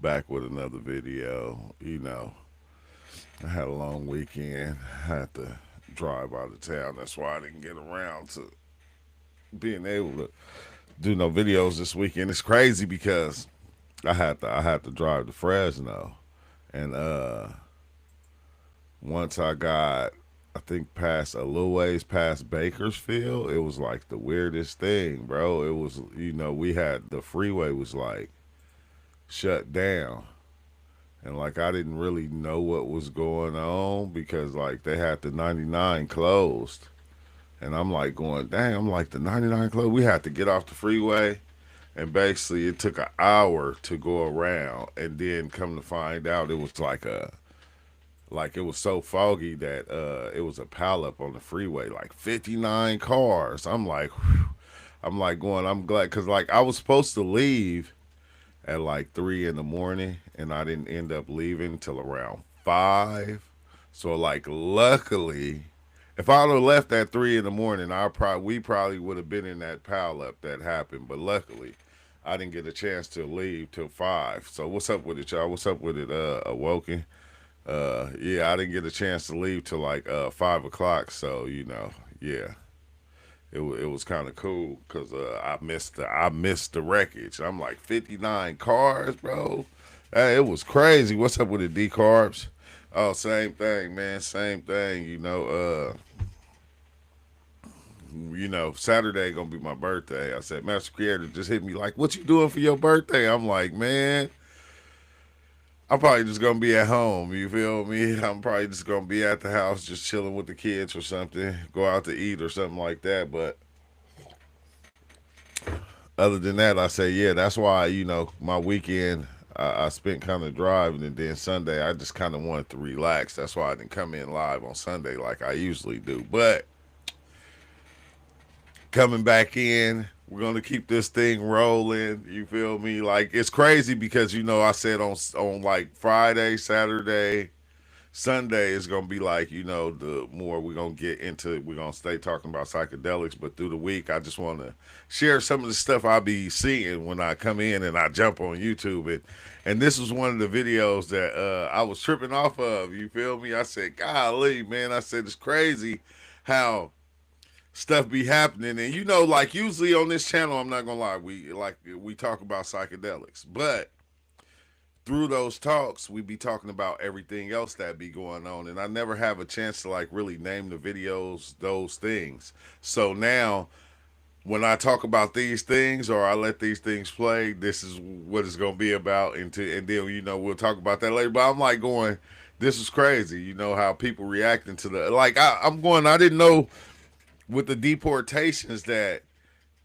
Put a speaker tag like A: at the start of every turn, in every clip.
A: back with another video. I had a long weekend. I had to drive out of town. That's why I didn't get around to being able to do no videos this weekend. It's crazy because I had to drive to Fresno, and once I got, I think, past a little ways past Bakersfield, it was like the weirdest thing, bro. It was, we had the freeway was like shut down. And like I didn't really know what was going on because like they had the 99 closed. And I'm like going, dang, I'm like the 99 closed. We had to get off the freeway, and basically it took an hour to go around, and then come to find out it was like it was so foggy that it was a pileup on the freeway, like 59 cars. I'm like, whew. I'm like going, I'm glad because like I was supposed to leave at like 3 in the morning, and I didn't end up leaving till around 5. So like, luckily, if I would have left at 3 in the morning, we probably would have been in that pileup that happened. But luckily, I didn't get a chance to leave till 5. So what's up with it, y'all? What's up with it, Awoken? Yeah, I didn't get a chance to leave till like 5 o'clock. So yeah, it was kind of cool because I missed the wreckage. I'm like 59 cars, bro. Hey, it was crazy. What's up with the D carbs? Oh, same thing, man. Same thing. Saturday gonna be my birthday. I said, Master Creator just hit me like, "What you doing for your birthday?" I'm like, man, I'm probably just gonna be at home. You feel me? I'm probably just gonna be at the house, just chilling with the kids or something. Go out to eat or something like that. But other than that, I say, yeah, that's why, my weekend I spent kind of driving, and then Sunday I just kind of wanted to relax. That's why I didn't come in live on Sunday like I usually do. But coming back in, we're gonna keep this thing rolling. You feel me? Like it's crazy because I said on like Friday, Saturday, Sunday is gonna be like, the more we're gonna get into it, we're gonna stay talking about psychedelics. But through the week, I just want to share some of the stuff I be seeing when I come in and I jump on YouTube. And this was one of the videos that I was tripping off of. You feel me? I said, golly, man. I said it's crazy how stuff be happening. And like usually on this channel, I'm not gonna lie, we talk about psychedelics, but through those talks, we be talking about everything else that be going on, and I never have a chance to like really name the videos those things. So now, when I talk about these things or I let these things play, this is what it's gonna be about. And then we'll talk about that later. But I'm like going, this is crazy. How people reacting to the like. I'm going. I didn't know with the deportations that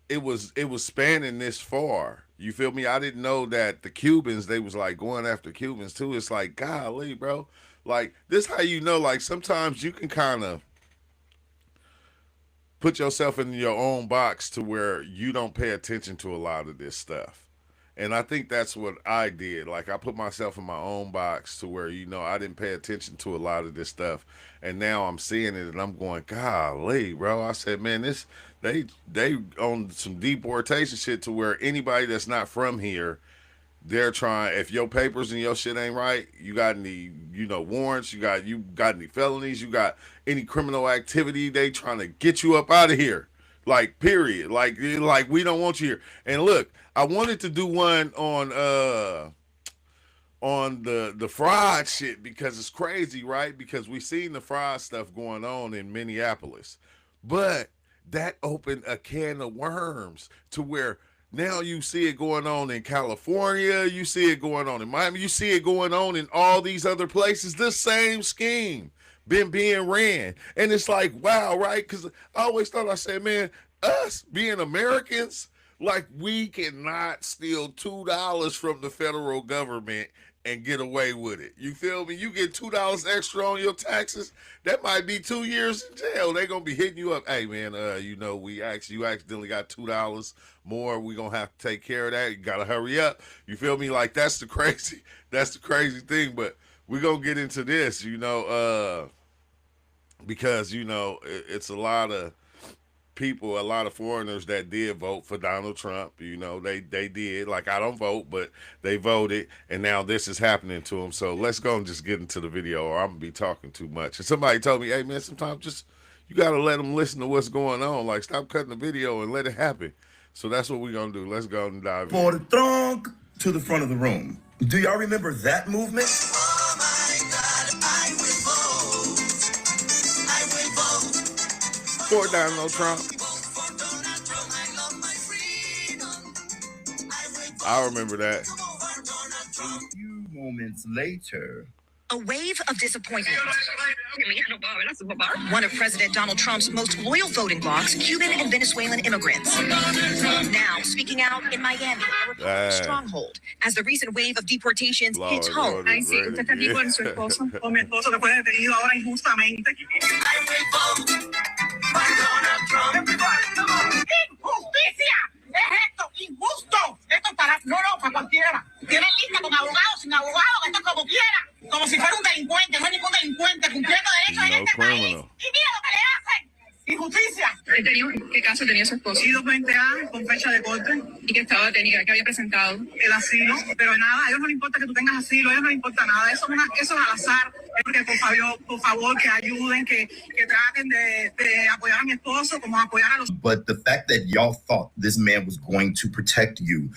A: it was spanning this far. You feel me? I didn't know that the Cubans, they was like going after Cubans too. It's like, golly, bro. Like this how like sometimes you can kind of put yourself in your own box to where you don't pay attention to a lot of this stuff. And I think that's what I did. Like I put myself in my own box to where I didn't pay attention to a lot of this stuff, and now I'm seeing it and I'm going, golly, bro. I said, man, they on some deportation shit to where anybody that's not from here, they're trying. If your papers and your shit ain't right, you got any warrants, you got any felonies, you got any criminal activity, they trying to get you up out of here. Like period. Like we don't want you here. And look, I wanted to do one on the fraud shit because it's crazy, right? Because we seen the fraud stuff going on in Minneapolis. But that opened a can of worms to where now you see it going on in California, you see it going on in Miami, you see it going on in all these other places. The same scheme been being ran. And it's like, wow, right? Because I always thought, I said, man, us being Americans, like we cannot steal $2 from the federal government and get away with it. You feel me? You get $2 extra on your taxes, that might be 2 years in jail. They gonna be hitting you up. Hey man, you accidentally got $2 more. We gonna have to take care of that. You gotta hurry up. You feel me? Like that's the crazy thing. But we gonna get into this, because it's a lot of people, a lot of foreigners that did vote for Donald Trump. You know, they did. Like I don't vote, but they voted, and now this is happening to them. So let's go and just get into the video, or I'm gonna be talking too much. And somebody told me, "Hey man, sometimes just you gotta let them listen to what's going on. Like stop cutting the video and let it happen." So that's what we're gonna do. Let's go and dive in.
B: For the trunk to the front of the room. Do y'all remember that movement?
C: Oh my God, I will vote. I will vote
A: For Donald Trump.
C: for Donald Trump. I love my freedom. I will vote
A: I remember that.
C: for Donald Trump.
B: A few moments later.
D: A wave of disappointment. One of President Donald Trump's most loyal voting blocs, Cuban and Venezuelan immigrants. Now speaking out in Miami, a Republican stronghold, as the recent wave of deportations hits home.
C: I will vote for Donald Trump.
E: ¡Injusticia! ¡Es esto! ¡Injusto! Esto para... No, para cualquiera. Tienen lista con abogados, sin abogados, esto es como quiera. Como si fuera un delincuente, no es ningún delincuente, cumpliendo derechos en este país. Y mira lo que le hacen. ¡Injusticia!
F: ¿Qué caso tenía su esposo?
E: Sido 20A con fecha de corte,
F: ¿Y que estaba tenía, que había presentado?
E: el asilo, pero nada, a ellos no les importa que tú tengas asilo, a ellos no les importa nada. Eso es al azar. Es que por favor, que ayuden, que traten de apoyar a mi esposo, como apoyar a los...
B: But the fact that y'all thought this man was going to protect you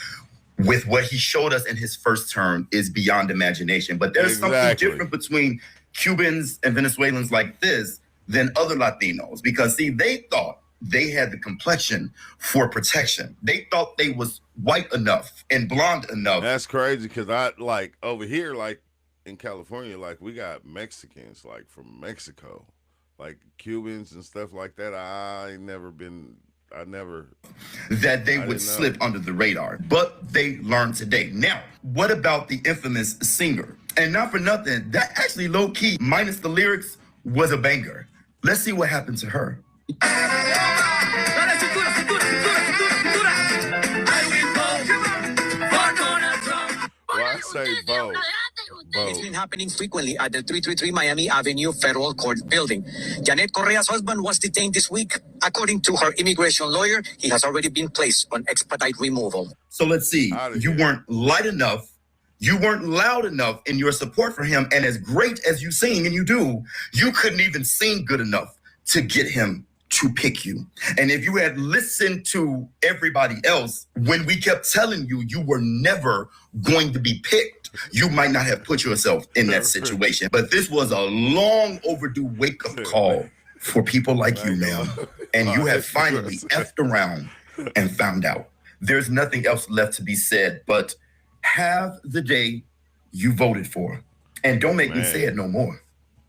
B: with what he showed us in his first term is beyond imagination. But there's something different between Cubans and Venezuelans like this than other Latinos. Because, see, they thought they had the complexion for protection. They thought they was white enough and blonde enough.
A: That's crazy because I like over here, like in California, like we got Mexicans like from Mexico, like Cubans and stuff like that. I never
B: that they would slip under the radar, but they learned today. Now, what about the infamous singer? And not for nothing, that actually low key, minus the lyrics, was a banger. Let's see what happened to her.
A: Well, I say vote.
G: It's been happening frequently at the 333 Miami Avenue Federal Court building. Janet Correa's husband was detained this week. According to her immigration lawyer, he has already been placed on expedite removal.
B: So let's see. You weren't light enough. You weren't loud enough in your support for him. And as great as you sing, and you do, you couldn't even sing good enough to get him to pick you. And if you had listened to everybody else, when we kept telling you you were never going to be picked, you might not have put yourself in that situation. But this was a long overdue wake-up call for people like you, ma'am. And you have finally effed around and found out. There's nothing else left to be said, but have the day you voted for. And don't make me say it no more.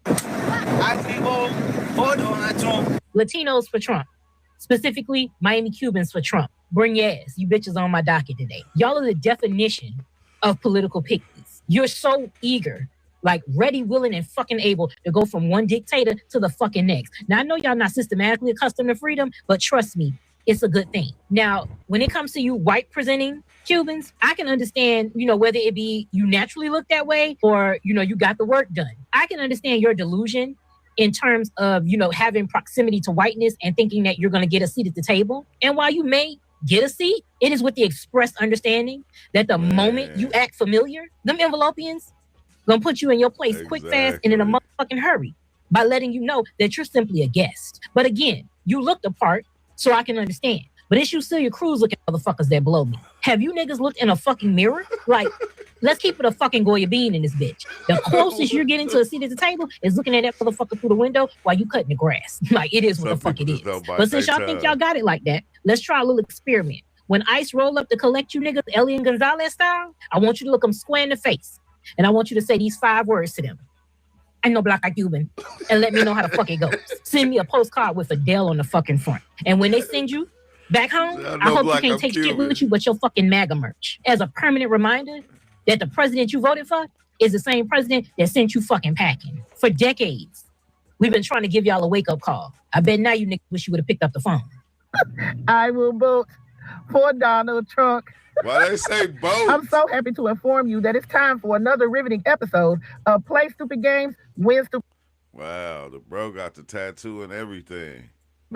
E: I vote for Donald Trump.
H: Latinos for Trump. Specifically, Miami Cubans for Trump. Bring your ass. You bitches on my docket today. Y'all are the definition of political picnics. You're so eager, like ready, willing, and fucking able to go from one dictator to the fucking next. Now, I know y'all not systematically accustomed to freedom, but trust me, it's a good thing. Now, when it comes to you white presenting Cubans, I can understand, whether it be you naturally look that way or, you got the work done. I can understand your delusion in terms of, having proximity to whiteness and thinking that you're going to get a seat at the table. And while you may get a seat, it is with the express understanding that the moment you act familiar, them envelopians going to put you in your place quick, fast, and in a motherfucking hurry by letting you know that you're simply a guest. But again, you look the part so I can understand. But it's you Celia Cruz looking motherfuckers that blow me. Have you niggas looked in a fucking mirror? Like, let's keep it a fucking Goya bean in this bitch. The closest you're getting to a seat at the table is looking at that motherfucker through the window while you cutting the grass. Like, it is what the fuck it is. But since y'all think y'all got it like that, let's try a little experiment. When ICE roll up to collect you niggas, Elian Gonzalez style, I want you to look them square in the face. And I want you to say these 5 words to them. I know black like Cuban. And let me know how the fuck it goes. Send me a postcard with Adele on the fucking front. And when they send you back home, I hope you can't take shit with you but your fucking MAGA merch. As a permanent reminder that the president you voted for is the same president that sent you fucking packing. For decades, we've been trying to give y'all a wake-up call. I bet now you niggas wish you would have picked up the phone.
I: I will vote for Donald Trump.
A: Why they say both?
I: I'm so happy to inform you that it's time for another riveting episode of Play Stupid Games, Win Stupid.
A: Wow, the bro got the tattoo and everything.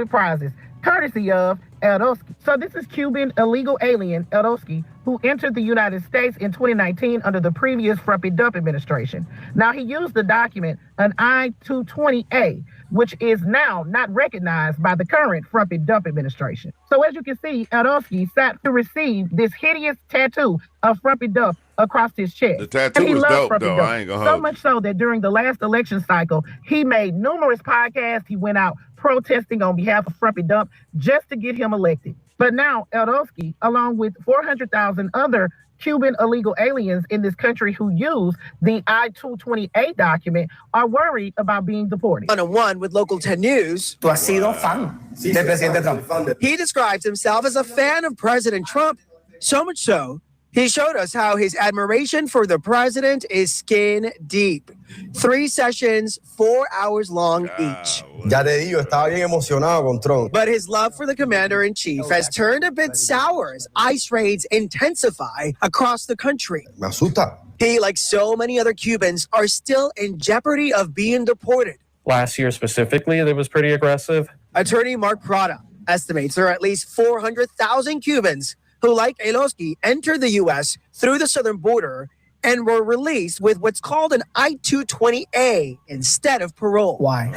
I: prizes, courtesy of Eldowski. So this is Cuban illegal alien Eldowski, who entered the United States in 2019 under the previous Frumpy Dump administration. Now, he used the document, an I-220A, which is now not recognized by the current Frumpy Dump administration. So as you can see, Eldowski sat to receive this hideous tattoo of Frumpy Dump across his chest.
A: The tattoo was dope, though. I ain't gonna hold
I: so much so that during the last election cycle, he made numerous podcasts. He went out protesting on behalf of Frumpy Dump just to get him elected. But now Eldowski, along with 400,000 other Cuban illegal aliens in this country who use the I-220A document, are worried about being deported.
J: One-on-one with Local 10 News.
K: Tú has sido fan del presidente Trump.
J: He describes himself as a fan of President Trump, so much so he showed us how his admiration for the president is skin deep. 3 sessions, 4 hours long each.
K: Ya te digo, estaba bien emocionado con Trump.
J: But his love for the commander-in-chief has turned a bit sour as ICE raids intensify across the country.
K: Me asusta.
J: He, like so many other Cubans, are still in jeopardy of being deported.
L: Last year specifically, it was pretty aggressive.
J: Attorney Mark Prada estimates there are at least 400,000 Cubans who, like Eldowski, entered the U.S. through the southern border and were released with what's called an I-220A instead of parole.
I: Why?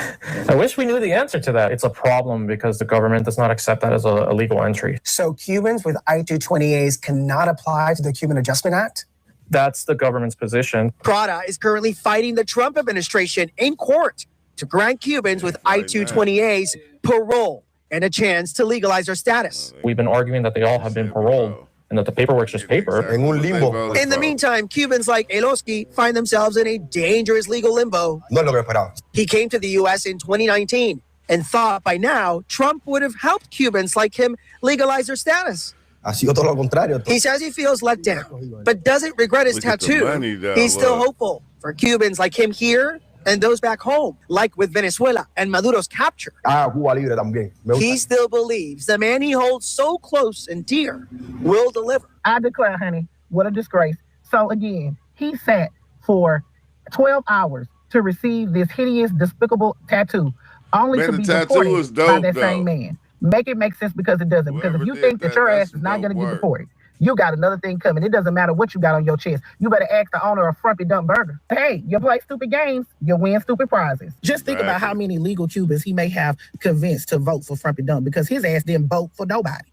L: I wish we knew the answer to that. It's a problem because the government does not accept that as a legal entry.
K: So Cubans with I-220As cannot apply to the Cuban Adjustment Act?
L: That's the government's position.
J: Prada is currently fighting the Trump administration in court to grant Cubans with I-220As parole and a chance to legalize their status.
L: We've been arguing that they all have been paroled and that the paperwork's just paper.
K: En un limbo.
J: In the meantime, Cubans like Eldowski find themselves in a dangerous legal limbo.
K: No es lo que esperaba.
J: He came to the U.S. in 2019 and thought by now Trump would have helped Cubans like him legalize their status.
K: Ha sido todo lo contrario.
J: He says he feels let down, but doesn't regret his tattoo. He's still hopeful for Cubans like him here and those back home, like with Venezuela and Maduro's capture.
K: Cuba libre también.
J: He still believes the man he holds so close and dear will deliver.
I: I declare, honey, what a disgrace. So again, he sat for 12 hours to receive this hideous, despicable tattoo, only to be deported by that same man. Make it make sense, because it doesn't. Because if you think that your ass is not going to get deported, you got another thing coming. It doesn't matter what you got on your chest. You better ask the owner of Frumpy Dump Burger. Hey, you play stupid games, you win stupid prizes. Just think about how many legal Cubans he may have convinced to vote for Frumpy Dump, because his ass didn't vote for nobody.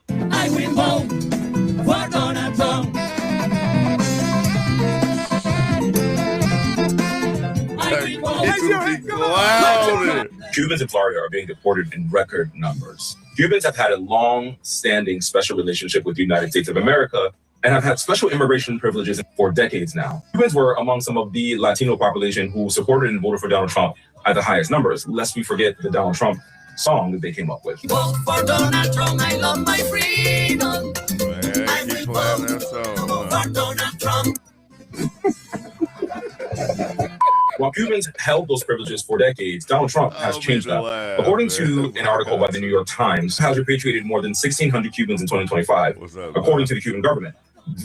C: I will vote for Donald Trump.
M: Cubans in Florida are being deported in record numbers. Cubans have had a long-standing special relationship with the United States of America and have had special immigration privileges for decades now. Cubans were among some of the Latino population who supported and voted for Donald Trump at the highest numbers, lest we forget the Donald Trump song that they came up with.
C: Vote for Donald Trump, I love my freedom. I will vote for Donald Trump.
M: While Cubans held those privileges for decades, Donald Trump has changed that. According to an article by the New York Times, has repatriated more than 1,600 Cubans in 2025, according to the Cuban government.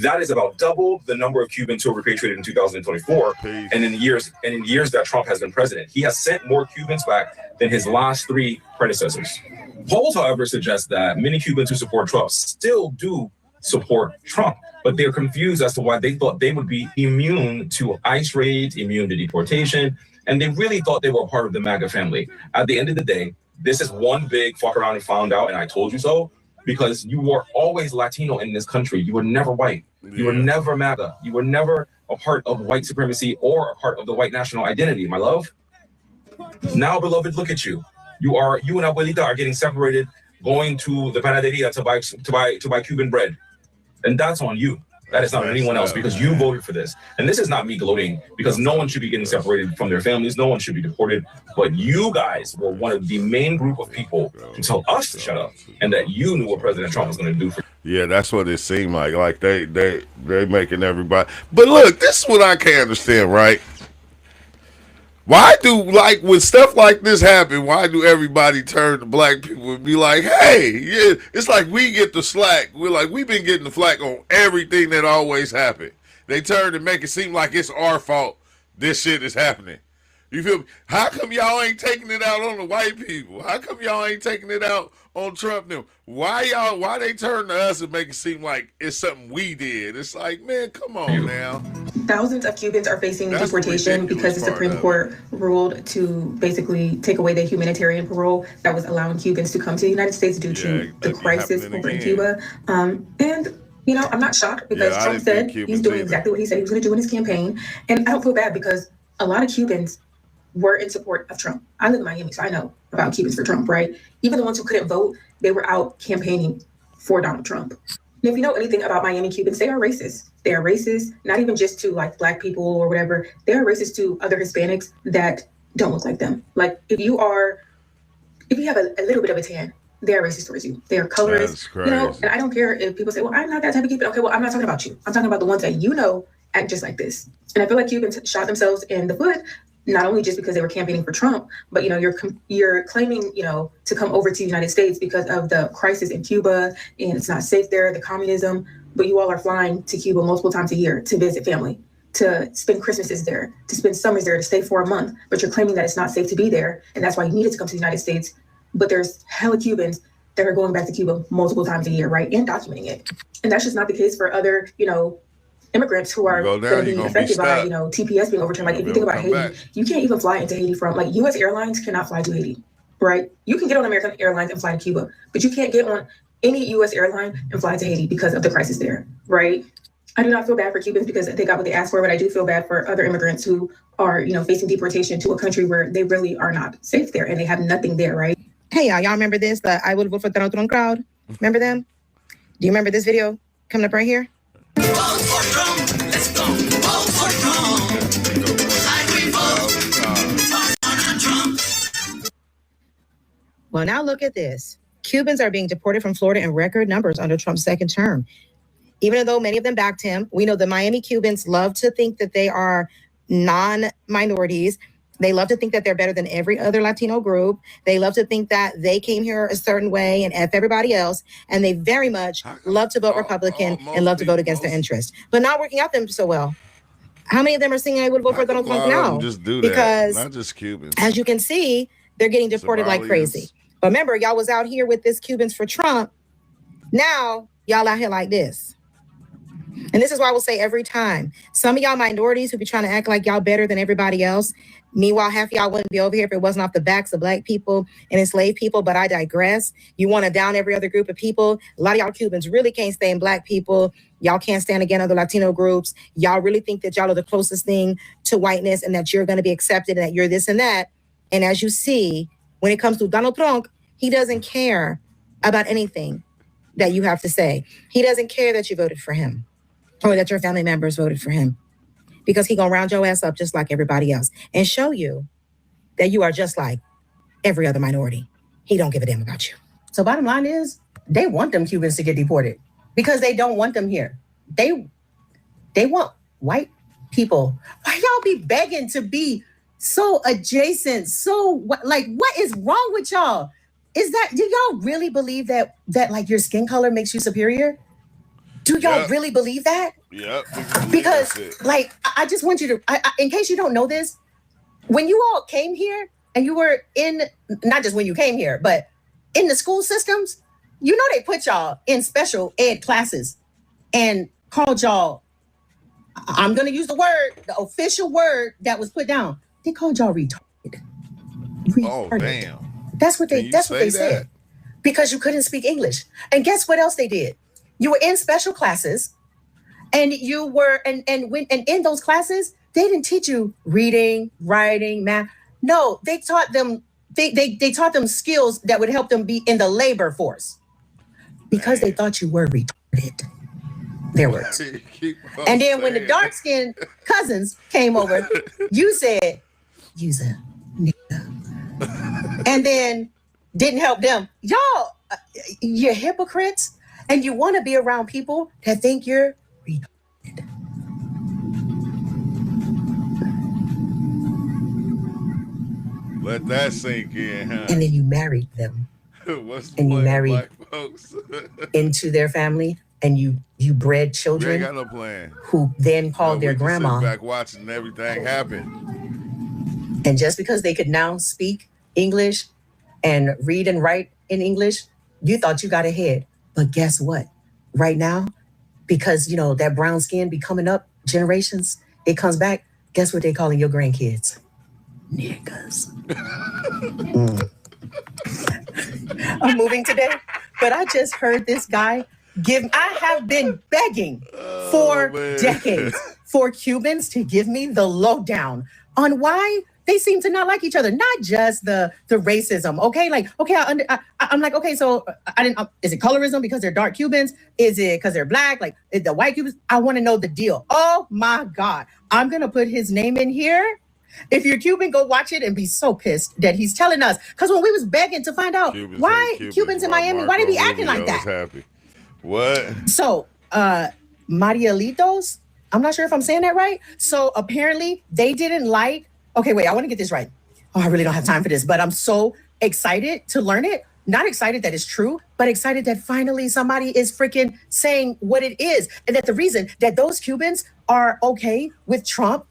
M: That is about double the number of Cubans who were repatriated in 2024, and in years that Trump has been president. He has sent more Cubans back than his last 3 predecessors. Polls, however, suggest that many Cubans who support Trump still do support Trump, but they're confused as to why they thought they would be immune to ICE raids, immune to deportation, and they really thought they were a part of the MAGA family. At the end of the day, this is one big fuck around and found out, and I told you so, because you were always Latino in this country. You were never white. You were never MAGA. You were never a part of white supremacy or a part of the white national identity, my love. Now, beloved, look at you. You and Abuelita are getting separated, going to the panaderia to buy Cuban bread. And that's on you. That is not on anyone else, because you voted for this. And this is not me gloating, because no one should be getting separated from their families. No one should be deported. But you guys were one of the main group of people to tell us to shut up, and that you knew what President Trump was going to do for you.
A: Yeah, that's what it seemed like. Like they making everybody. But look, this is what I can't understand, right? Why do, like, when stuff like this happen, why do everybody turn to black people and be like, hey, yeah, it's like we get the slack. We're like, we've been getting the flack on everything that always happened. They turn and make it seem like it's our fault this shit is happening. You feel me? How come y'all ain't taking it out on the white people? How come y'all ain't taking it out on Trump now? Why they turn to us and make it seem like it's something we did? It's like, man, come on now.
N: Thousands of Cubans are facing deportation because the Supreme Court ruled to basically take away the humanitarian parole that was allowing Cubans to come to the United States due to the crisis over in Cuba. And you know, I'm not shocked because Trump said he's doing exactly what he said he was going to do in his campaign. And I don't feel bad because a lot of Cubans were in support of Trump. I live in Miami, so I know about Cubans for Trump, right? Even the ones who couldn't vote, they were out campaigning for Donald Trump. And if you know anything about Miami Cubans, they are racist. They are racist, not even just to like Black people or whatever. They are racist to other Hispanics that don't look like them. Like if you have a little bit of a tan, they are racist towards you. They are colorist, you know, and I don't care if people say, well, I'm not that type of Cuban. Okay, well, I'm not talking about you. I'm talking about the ones that you know act just like this. And I feel like Cubans shot themselves in the foot, not only just because they were campaigning for Trump, but, you know, you're claiming, you know, to come over to the United States because of the crisis in Cuba and it's not safe there, the communism, but you all are flying to Cuba multiple times a year to visit family, to spend Christmases there, to spend summers there, to stay for a month, but you're claiming that it's not safe to be there. And that's why you needed to come to the United States. But there's hella Cubans that are going back to Cuba multiple times a year, right? And documenting it. And that's just not the case for other, you know, immigrants who are going to be affected by, you know, TPS being overturned. Like if you think about Haiti, you can't even fly into Haiti from, like U.S. airlines cannot fly to Haiti, right? You can get on American Airlines and fly to Cuba, but you can't get on any U.S. airline and fly to Haiti because of the crisis there, right? I do not feel bad for Cubans because they got what they asked for, but I do feel bad for other immigrants who are, you know, facing deportation to a country where they really are not safe there and they have nothing there, right?
O: Hey, y'all remember this? The I would vote for Donald Trump crowd. Remember them? Do you remember this video coming up right here?
C: Vote for Trump. Let's go. Vote for Trump. I will vote for Trump.
O: Well, now look at this. Cubans are being deported from Florida in record numbers under Trump's second term. Even though many of them backed him, we know the Miami Cubans love to think that they are non-minorities. They love to think that they're better than every other Latino group. They love to think that they came here a certain way and F everybody else. And they very much love to vote Republican and love to vote against their interests. But not working out them so well. How many of them are saying I would vote for Donald Trump now?
A: Just do that.
O: Because
A: not just Cubans.
O: As you can see, they're getting deported like crazy. But remember, y'all was out here with this Cubans for Trump. Now, y'all out here like this. And this is why I will say every time, some of y'all minorities who be trying to act like y'all better than everybody else. Meanwhile, half of y'all wouldn't be over here if it wasn't off the backs of Black people and enslaved people. But I digress. You want to down every other group of people. A lot of y'all Cubans really can't stand Black people. Y'all can't stand again other Latino groups. Y'all really think that y'all are the closest thing to whiteness and that you're going to be accepted and that you're this and that. And as you see, when it comes to Donald Trump, he doesn't care about anything that you have to say. He doesn't care that you voted for him or that your family members voted for him, because he gonna round your ass up just like everybody else and show you that you are just like every other minority. He don't give a damn about you.
P: So bottom line is, they want them Cubans to get deported because they don't want them here. They want white people. Why y'all be begging to be so adjacent? So like, what is wrong with y'all? Is that, do y'all really believe that like your skin color makes you superior? Do y'all really believe that?
A: Yep.
P: Because like, I just want you to, in case you don't know this, when you all came here and you were in, not just when you came here, but in the school systems, you know, they put y'all in special ed classes and called y'all, I'm going to use the word, the official word that was put down. They called y'all retarded.
A: Oh, damn.
P: That's what they said. Because you couldn't speak English. And guess what else they did? You were in special classes, and you were, and in those classes, they didn't teach you reading, writing, math. No, they taught them, they taught them skills that would help them be in the labor force because they thought you were retarded. Their words. And then when the dark-skinned cousins came over, you said, "You's a nigga," and then didn't help them. Y'all, you're hypocrites. And you want to be around people that think you're retarded.
A: Let that sink in, huh?
P: And then you married them.
A: What's the
P: and you married
A: Black folks?
P: into their family, and you bred children.
A: We ain't got no plan.
P: Who then called their grandma.
A: Back watching everything happen.
P: And just because they could now speak English and read and write in English, you thought you got ahead. But guess what? Right now, because, you know, that brown skin be coming up generations, it comes back. Guess what they calling your grandkids? Niggas. I'm moving today, but I just heard this guy I have been begging for decades for Cubans to give me the lowdown on why they seem to not like each other, not just the racism. Okay, like, okay, I'm like, okay, so I didn't. Is it colorism because they're dark Cubans? Is it because they're black? Like the white Cubans? I want to know the deal. Oh my God, I'm gonna put his name in here. If you're Cuban, go watch it and be so pissed that he's telling us. Because when we was begging to find out why Cubans in Miami, why they be acting like that?
A: Happy. What?
P: So, Marielitos, I'm not sure if I'm saying that right. So apparently they didn't like, okay, wait, I want to get this right. Oh, I really don't have time for this, but I'm so excited to learn it. Not excited that it's true, but excited that finally somebody is freaking saying what it is. And that the reason that those Cubans are okay with Trump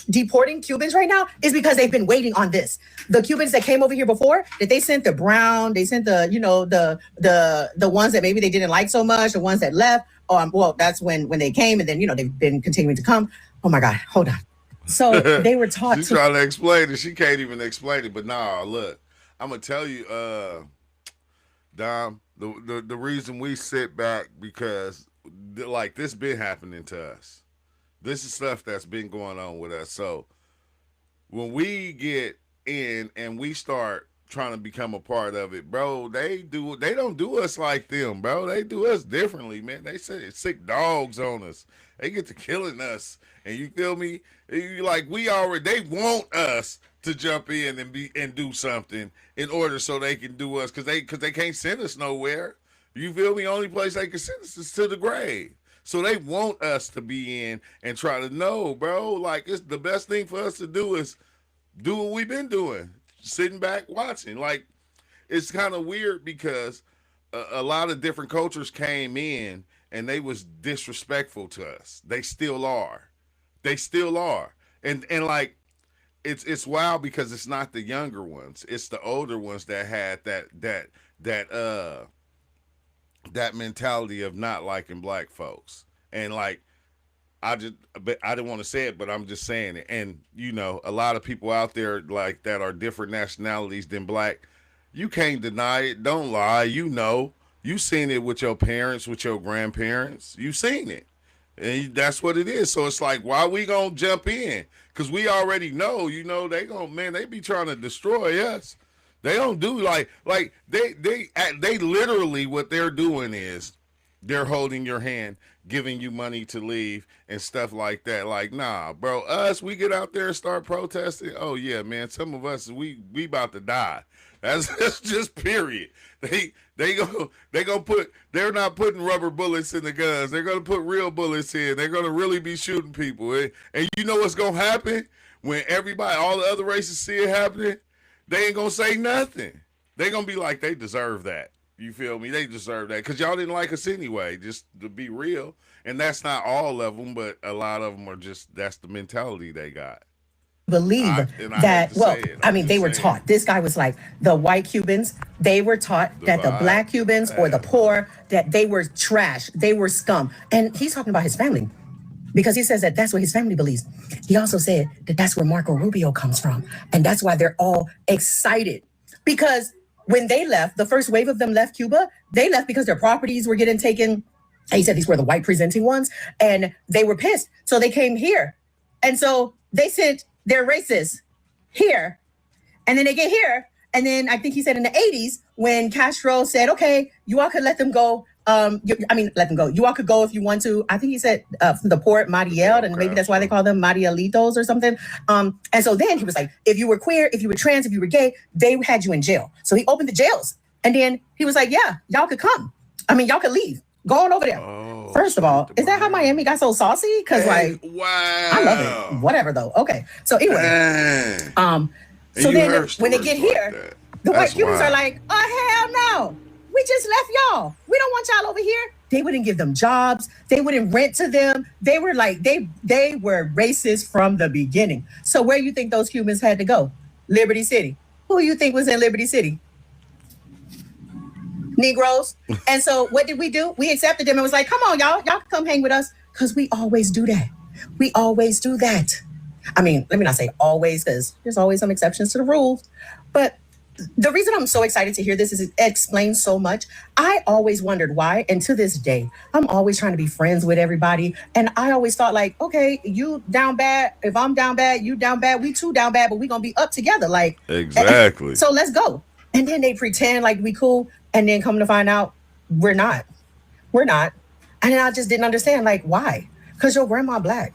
P: deporting Cubans right now is because they've been waiting on this. The Cubans that came over here before, that they sent the brown, they sent the, you know, the ones that maybe they didn't like so much, the ones that left. Well, that's when they came, and then, you know, they've been continuing to come. Oh my God, hold on. So they were taught
A: She's trying to explain it. She can't even explain it. But nah, look, I'm gonna tell you, Dom, the reason we sit back because like this been happening to us. This is stuff that's been going on with us. So when we get in and we start trying to become a part of it, bro, they don't do us like them, bro. They do us differently, man. They say sick dogs on us. They get to killing us. And you feel me? Like they want us to jump in and do something in order so they can do us because they can't send us nowhere. You feel me? Only place they can send us is to the grave. So they want us to be in and try to know, bro. Like, it's the best thing for us to do is do what we've been doing, sitting back watching. Like, it's kind of weird because a lot of different cultures came in and they was disrespectful to us. They still are. And like, it's wild because it's not the younger ones. It's the older ones that had that mentality of not liking black folks. And like, I didn't want to say it, but I'm just saying it. And, you know, a lot of people out there like that are different nationalities than black. You can't deny it. Don't lie. You know, you seen it with your parents, with your grandparents. You seen it. And that's what it is. So it's like, why we gonna jump in? Because we already know, you know, they be trying to destroy us. They don't do like they literally what they're doing is they're holding your hand, giving you money to leave and stuff like that. Like, nah, bro, we get out there and start protesting. Oh yeah, man, some of us we about to die. That's just period. They're not putting rubber bullets in the guns. They're gonna put real bullets in. They're gonna really be shooting people. And you know what's gonna happen when all the other races see it happening? They ain't gonna say nothing. They gonna be like, they deserve that. You feel me? They deserve that because y'all didn't like us anyway, just to be real. And that's not all of them, but a lot of them are just, that's the mentality they got.
P: Believe that, they were taught. This guy was like, the white Cubans, they were taught that the black Cubans or the poor, that they were trash, they were scum. And he's talking about his family, because he says that that's what his family believes. He also said that that's where Marco Rubio comes from. And that's why they're all excited. Because when they left, the first wave of them left Cuba, they left because their properties were getting taken. And he said these were the white presenting ones. And they were pissed. So they came here. And so they sent their racists here. And then they get here. And then I think he said in the 80s, when Castro said, okay, you all could let them go. Let them go. You all could go if you want to. I think he said from the port, Mariel, and maybe that's why they call them Marielitos or something. And so then he was like, if you were queer, if you were trans, if you were gay, they had you in jail. So he opened the jails. And then he was like, yeah, y'all could come. Y'all could leave. Go on over there. Oh, first of all, is that how Miami got so saucy? Because
A: wow.
P: I love it. Whatever though. Okay. So anyway, so then when they get here, the white Cubans are like, oh hell no. We just left y'all. We don't want y'all over here. They wouldn't give them jobs. They wouldn't rent to them. They were like, they were racist from the beginning. So where you think those Cubans had to go? Liberty City. Who you think was in Liberty City? Negroes. And so what did we do? We accepted them and was like, come on, y'all come hang with us. Because we always do that. We always do that. I mean, let me not say always, because there's always some exceptions to the rules. But the reason I'm so excited to hear this is it explains so much. I always wondered why, and to this day, I'm always trying to be friends with everybody. And I always thought like, okay, you down bad. If I'm down bad, you down bad. We two down bad, but we gonna be up together. Like
A: exactly.
P: So let's go. And then they pretend like we cool, and then come to find out we're not. We're not. And then I just didn't understand like why? Because your grandma black,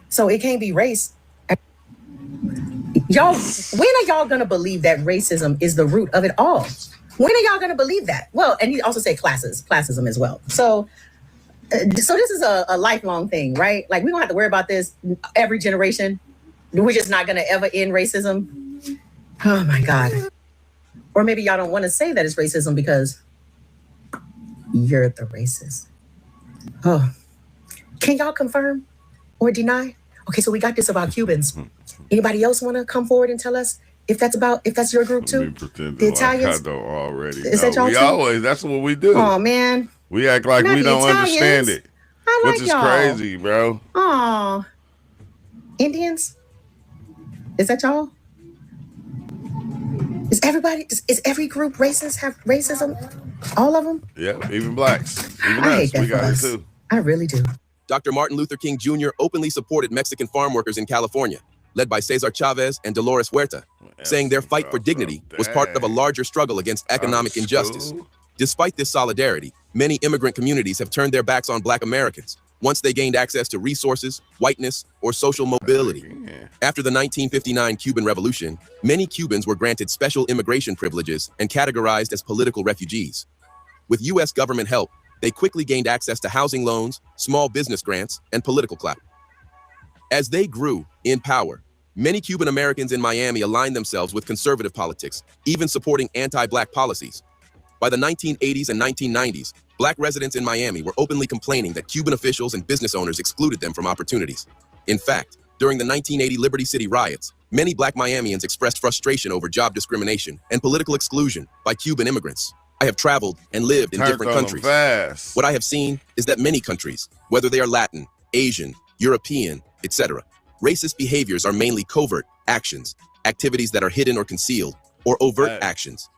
P: so it can't be race. Y'all, when are y'all gonna believe that racism is the root of it all? When are y'all gonna believe that? Well, and you also say classism as well. So this is a lifelong thing, right? Like we don't have to worry about this every generation. We're just not gonna ever end racism. Oh my God. Or maybe y'all don't want to say that it's racism because you're the racist. Oh, can y'all confirm or deny? Okay, so we got this about Cubans. Anybody else want to come forward and tell us if that's your group too?
A: The Italians? I don't already.
P: Is that y'all
A: we
P: too?
A: Always, that's what we do.
P: Oh man.
A: We act like we don't understand it.
P: Which
A: is crazy, bro.
P: Oh. Indians? Is that y'all? Is every group racist, have racism? All of them?
A: Yeah, even blacks. Even
P: I
A: us.
P: hate that
A: We got
P: for
A: it
P: us.
A: too.
P: I really do.
Q: Dr. Martin Luther King Jr. openly supported Mexican farm workers in California, led by Cesar Chavez and Dolores Huerta, saying their fight for dignity was part of a larger struggle against economic injustice. Despite this solidarity, many immigrant communities have turned their backs on Black Americans once they gained access to resources, whiteness, or social mobility. After the 1959 Cuban Revolution, many Cubans were granted special immigration privileges and categorized as political refugees. With U.S. government help, they quickly gained access to housing loans, small business grants, and political clout. As they grew in power, many Cuban Americans in Miami aligned themselves with conservative politics, even supporting anti-Black policies. By the 1980s and 1990s, Black residents in Miami were openly complaining that Cuban officials and business owners excluded them from opportunities. In fact, during the 1980 Liberty City riots, many Black Miamians expressed frustration over job discrimination and political exclusion by Cuban immigrants. I have traveled and lived in different countries. What I have seen is that many countries, whether they are Latin, Asian, European, etc., racist behaviors are mainly covert actions, activities that are hidden or concealed, or overt actions.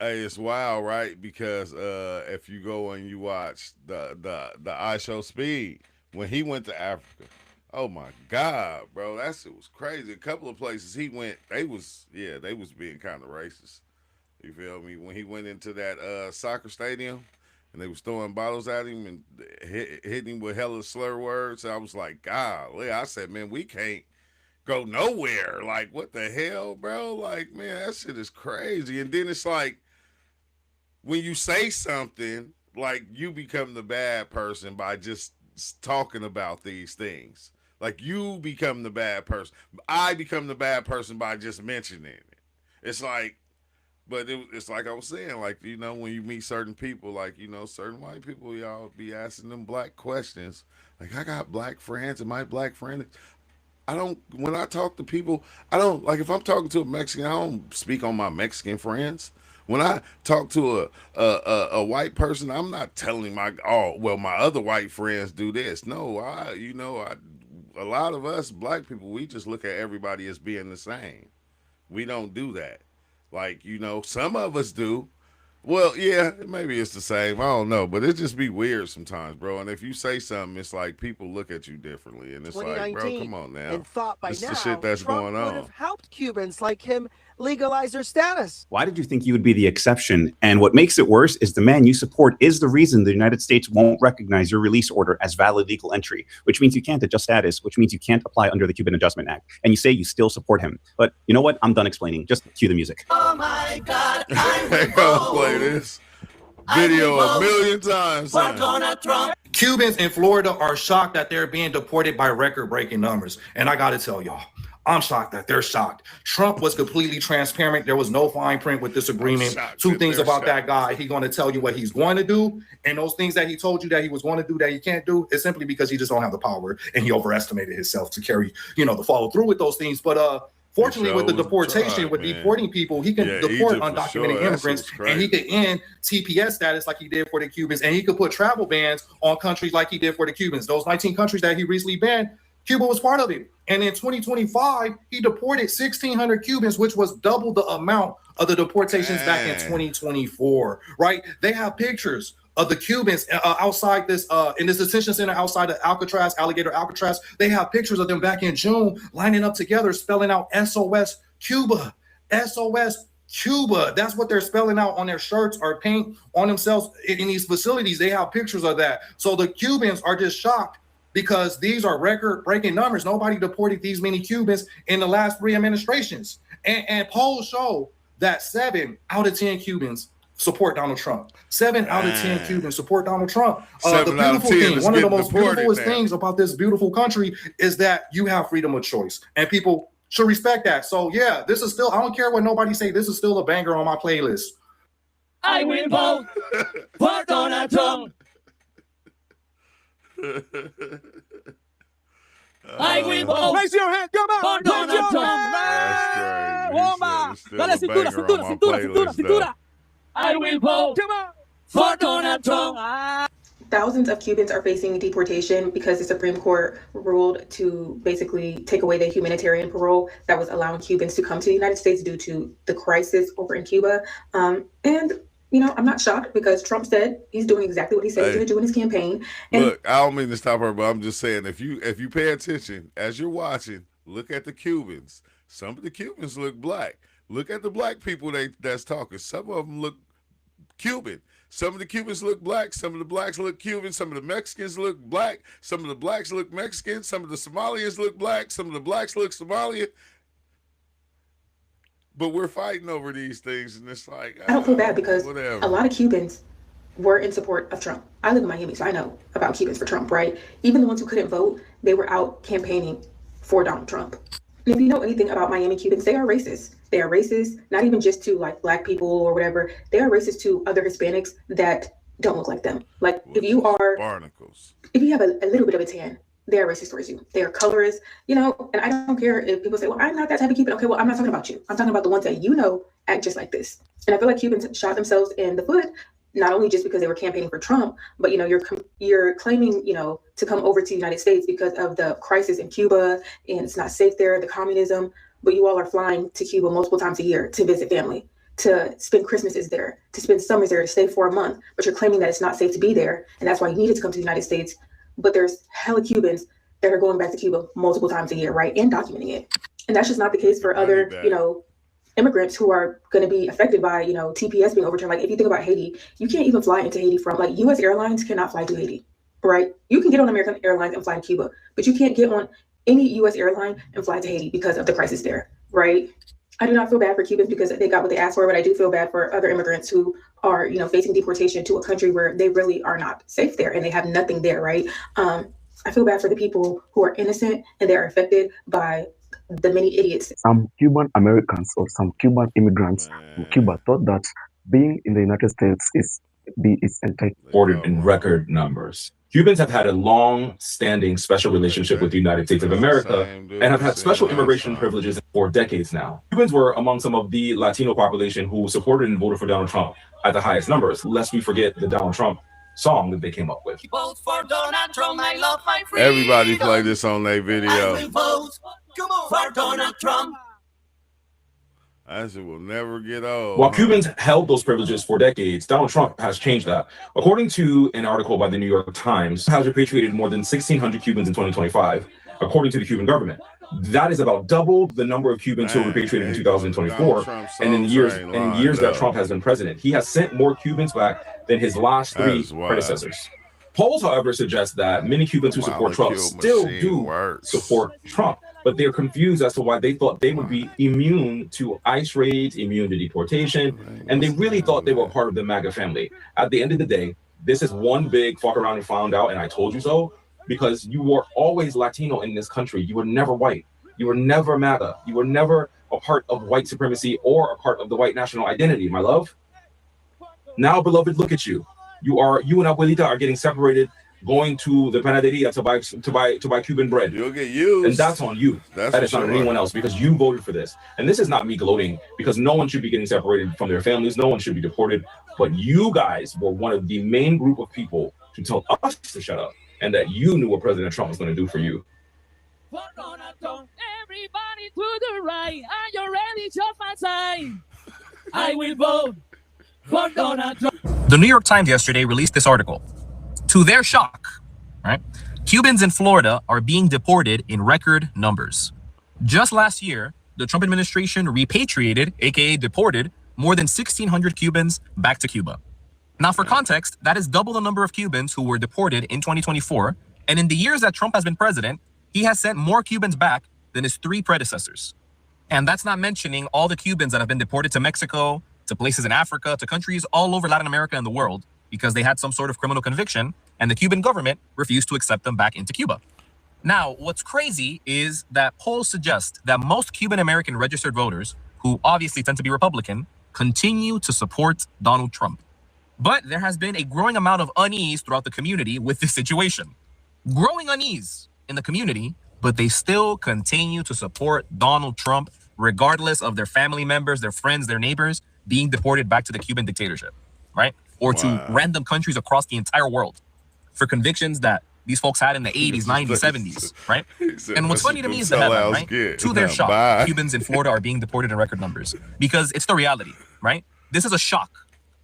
A: Hey, it's wild, right? Because if you go and you watch the I Show Speed, when he went to Africa, oh my God, bro, that shit was crazy. A couple of places he went, they was being kind of racist. You feel me? When he went into that soccer stadium and they was throwing bottles at him and hitting him with hella slur words, I was like, golly. I said, man, we can't go nowhere. Like, what the hell, bro? Like, man, that shit is crazy. And then it's like, when you say something, like, you become the bad person by just talking about these things. Like, you become the bad person. I become the bad person by just mentioning it. It's like, but it's like I was saying, like, you know, when you meet certain people, like, you know, certain white people, y'all be asking them black questions. Like, I got black friends. Am I black friend? When I talk to people, I don't, like, if I'm talking to a Mexican, I don't speak on my Mexican friends. When I talk to a white person, I'm not telling my other white friends do this. No, a lot of us black people, we just look at everybody as being the same. We don't do that. Like, you know, some of us do. Well, yeah, maybe it's the same. I don't know, but it just be weird sometimes, bro. And if you say something, it's like people look at you differently, and it's like, bro, come on now.
R: And thought by
A: this
R: now,
A: the shit that's
R: Trump
A: going on.
R: would have helped Cubans like him legalize their status.
S: Why did you think you would be the exception? And what makes it worse is the man you support is the reason the United States won't recognize your release order as valid legal entry, which means you can't adjust status, which means you can't apply under the Cuban Adjustment Act. And you say you still support him. But you know what? I'm done explaining. Just cue the music.
C: Oh my God,
A: I gotta play this video a million times.
B: Cubans in Florida are shocked that they're being deported by record-breaking numbers. And I got to tell y'all,
T: I'm shocked that they're shocked. Trump was completely transparent. There was no fine print with this agreement. Two things about that guy. He's going to tell you what he's going to do. And those things that he told you that he was going to do that he can't do is simply because he just don't have the power. And he overestimated himself to carry, the follow through with those things. But fortunately, with the deportation, deporting people, he can deport undocumented immigrants, and he could end TPS status like he did for the Cubans. And he could put travel bans on countries like he did for the Cubans. Those 19 countries that he recently banned, Cuba was part of it. And in 2025, he deported 1,600 Cubans, which was double the amount of the deportations back in 2024, right? They have pictures of the Cubans outside this, in this detention center outside of Alligator Alcatraz. They have pictures of them back in June lining up together, spelling out SOS Cuba, SOS Cuba. That's what they're spelling out on their shirts or paint on themselves in these facilities. They have pictures of that. So the Cubans are just shocked because these are record-breaking numbers. Nobody deported these many Cubans in the last 3 administrations. And polls show that 7 out of 10 Cubans support Donald Trump. 7 out of 10 Cubans support Donald Trump. The beautiful thing, one of the most beautiful things about this beautiful country is that you have freedom of choice. And people should respect that. So yeah, this is still, I don't care what nobody say, this is still a banger on my playlist.
C: I will vote for Donald Trump. I will vote.
R: Raise your hand, come on.
C: For Donald Trump.
R: Dale cintura.
C: I will vote for Donald Trump.
N: Thousands of Cubans are facing deportation because the Supreme Court ruled to basically take away the humanitarian parole that was allowing Cubans to come to the United States due to the crisis over in Cuba. I'm not shocked because Trump said he's doing exactly what he said he's going to do in his campaign. And
A: look, I don't mean to stop her, but I'm just saying, if you pay attention as you're watching, look at the Cubans. Some of the Cubans look black. Look at the black people that's talking. Some of them look Cuban. Some of the Cubans look black. Some of the blacks look Cuban. Some of the Mexicans look black. Some of the blacks look Mexican. Some of the Somalians look black. Some of the blacks look Somalian. But we're fighting over these things, and it's like,
N: I don't feel bad because
A: whatever.
N: A lot of Cubans were in support of Trump. I live in Miami, so I know about Cubans for Trump, right? Even the ones who couldn't vote, they were out campaigning for Donald Trump. And if you know anything about Miami Cubans, they are racist. They are racist, not even just to like black people or whatever. They are racist to other Hispanics that don't look like them. Like if you are barnacles, if you have a little bit of a tan, they are racist towards you. They are colorist, and I don't care if people say, well, I'm not that type of Cuban. Okay, well, I'm not talking about you. I'm talking about the ones that act just like this. And I feel like Cubans shot themselves in the foot, not only just because they were campaigning for Trump, but, you're claiming, to come over to the United States because of the crisis in Cuba and it's not safe there, the communism, but you all are flying to Cuba multiple times a year to visit family, to spend Christmases there, to spend summers there, to stay for a month, but you're claiming that it's not safe to be there. And that's why you needed to come to the United States. But there's hella Cubans that are going back to Cuba multiple times a year, right? And documenting it. And that's just not the case for other, immigrants who are going to be affected by, TPS being overturned. Like if you think about Haiti, you can't even fly into Haiti from, like US Airlines cannot fly to Haiti, right? You can get on American Airlines and fly to Cuba, but you can't get on any US airline and fly to Haiti because of the crisis there, right? I do not feel bad for Cubans because they got what they asked for, but I do feel bad for other immigrants who are, facing deportation to a country where they really are not safe there and they have nothing there, right? I feel bad for the people who are innocent and they are affected by the many idiots.
U: Some Cuban Americans or some Cuban immigrants from Cuba thought that being in the United States is
M: deported in record numbers. Cubans have had a long-standing special relationship with the United States of America and have had special immigration privileges for decades now. Cubans were among some of the Latino population who supported and voted for Donald Trump at the highest numbers, lest we forget the Donald Trump song that they came up with.
C: Vote for Donald Trump, I love my freedom.
A: Everybody play this on their video.
C: I will vote for Donald Trump.
A: That shit will never get old.
M: While Cubans held those privileges for decades, Donald Trump has changed that. According to an article by the New York Times, has repatriated more than 1,600 Cubans in 2025, according to the Cuban government. That is about double the number of Cubans who were repatriated in 2024, and in years that Trump has been president. He has sent more Cubans back than his last 3 predecessors. Polls, however, suggest that many Cubans who support Trump still do support Trump, but they're confused as to why they thought they would be immune to ICE raids, immune to deportation, and they really thought they were part of the MAGA family. At the end of the day, this is one big fuck around and found out, and I told you so, because you were always Latino in this country. You were never white. You were never MAGA. You were never a part of white supremacy or a part of the white national identity, my love. Now, beloved, look at you. You and Abuelita are getting separated, going to the panaderia to buy Cuban bread.
A: You'll get used.
M: And that's on you. That is not on anyone else, because you voted for this. And this is not me gloating, because no one should be getting separated from their families. No one should be deported. But you guys were one of the main group of people to tell us to shut up, and that you knew what President Trump was going to do for you.
C: Everybody to the right. Are you ready to my side? I will vote for Donald Trump.
D: The New York Times yesterday released this article. To their shock, right? Cubans in Florida are being deported in record numbers. Just last year, the Trump administration repatriated, aka deported, more than 1,600 Cubans back to Cuba. Now, for context, that is double the number of Cubans who were deported in 2024. And in the years that Trump has been president, he has sent more Cubans back than his 3 predecessors. And that's not mentioning all the Cubans that have been deported to Mexico, to places in Africa, to countries all over Latin America and the world, because they had some sort of criminal conviction, and the Cuban government refused to accept them back into Cuba. Now, what's crazy is that polls suggest that most Cuban American registered voters, who obviously tend to be Republican, continue to support Donald Trump. But there has been a growing amount of unease throughout the community with this situation. Growing unease in the community, but they still continue to support Donald Trump, regardless of their family members, their friends, their neighbors being deported back to the Cuban dictatorship, right? Or to random countries across the entire world for convictions that these folks had in the 80s, 90s, 70s, right? And what's funny to me is the headline, right? To their shock, Cubans in Florida are being deported in record numbers, because it's the reality, right? This is a shock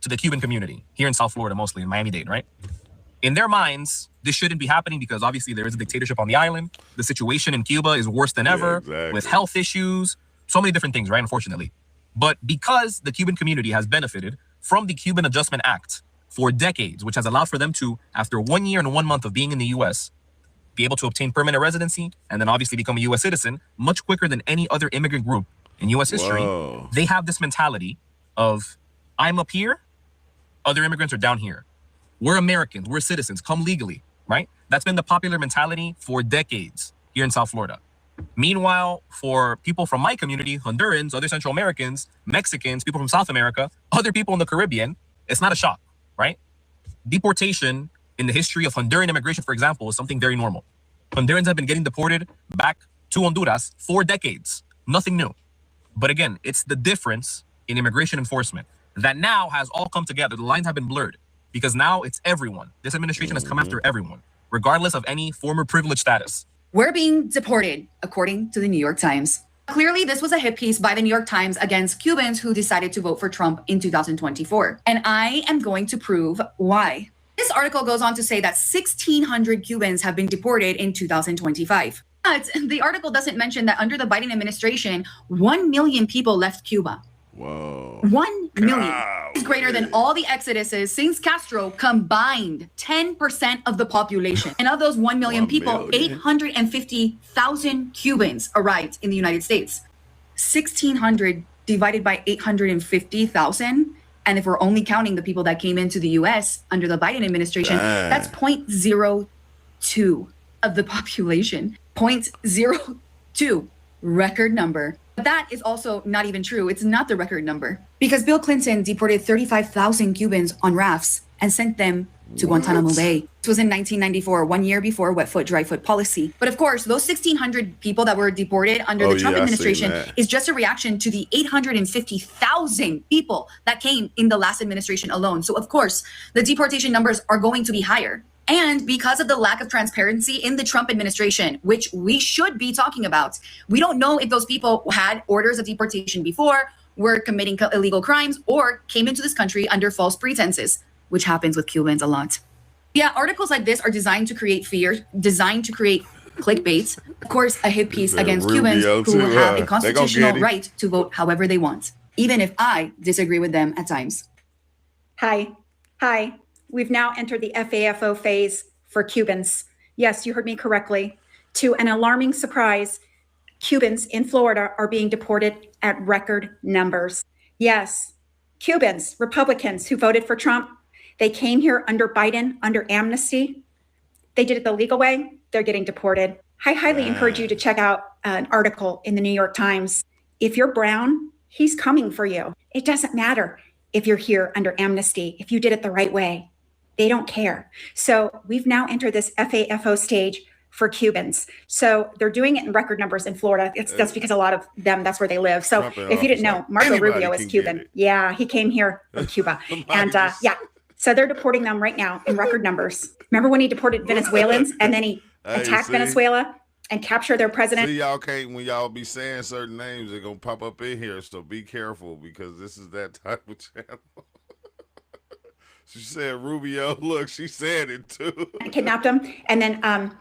D: to the Cuban community here in South Florida, mostly in Miami-Dade, right? In their minds, this shouldn't be happening because obviously there is a dictatorship on the island. The situation in Cuba is worse than ever, with health issues, so many different things, right? Unfortunately. But because the Cuban community has benefited from the Cuban Adjustment Act for decades, which has allowed for them to, after 1 year and 1 month of being in the U.S., be able to obtain permanent residency and then obviously become a U.S. citizen much quicker than any other immigrant group in U.S. history. They have this mentality of, I'm up here, other immigrants are down here. We're Americans, we're citizens, come legally, right? That's been the popular mentality for decades here in South Florida. Meanwhile, for people from my community, Hondurans, other Central Americans, Mexicans, people from South America, other people in the Caribbean, it's not a shock, right? Deportation in the history of Honduran immigration, for example, is something very normal. Hondurans have been getting deported back to Honduras for decades. Nothing new. But again, it's the difference in immigration enforcement that now has all come together. The lines have been blurred because now it's everyone. This administration has come after everyone, regardless of any former privileged status.
V: We're being deported, according to the New York Times. Clearly, this was a hit piece by the New York Times against Cubans who decided to vote for Trump in 2024. And I am going to prove why. This article goes on to say that 1,600 Cubans have been deported in 2025. But the article doesn't mention that under the Biden administration, 1 million people left Cuba.
A: Whoa.
V: 1 million is greater than all the exoduses since Castro combined, 10% of the population. And of those 1 million people, 850,000 Cubans arrived in the United States. 1,600 divided by 850,000. And if we're only counting the people that came into the US under the Biden administration, that's 0.02 of the population. 0.02, record number. But that is also not even true. It's not the record number. Because Bill Clinton deported 35,000 Cubans on rafts and sent them to Guantanamo Bay. This was in 1994, 1 year before wet foot, dry foot policy. But of course, those 1,600 people that were deported under the Trump administration is just a reaction to the 850,000 people that came in the last administration alone. So of course, the deportation numbers are going to be higher. And because of the lack of transparency in the Trump administration, which we should be talking about, we don't know if those people had orders of deportation before, were committing illegal crimes, or came into this country under false pretenses, which happens with Cubans a lot. Yeah, articles like this are designed to create fear, designed to create clickbait. Of course, a hit piece against Cubans who have a constitutional right to vote however they want, even if I disagree with them at times.
W: Hi. We've now entered the FAFO phase for Cubans. Yes, you heard me correctly. To an alarming surprise, Cubans in Florida are being deported at record numbers. Yes, Cubans, Republicans who voted for Trump, they came here under Biden, under amnesty. They did it the legal way. They're getting deported. I highly encourage you to check out an article in the New York Times. If you're brown, he's coming for you. It doesn't matter if you're here under amnesty, if you did it the right way. They don't care. So we've now entered this FAFO stage for Cubans. So they're doing it in record numbers in Florida. That's because a lot of them, that's where they live. So if you didn't know, Marco Rubio is Cuban. Yeah, he came here from Cuba. And yeah, so they're deporting them right now in record numbers. Remember when he deported Venezuelans and then he attacked Venezuela and captured their president?
A: See, y'all can't, when y'all be saying certain names, they're going to pop up in here. So be careful because this is that type of channel. She said Rubio. Look, she said it too.
W: Kidnapped him and then,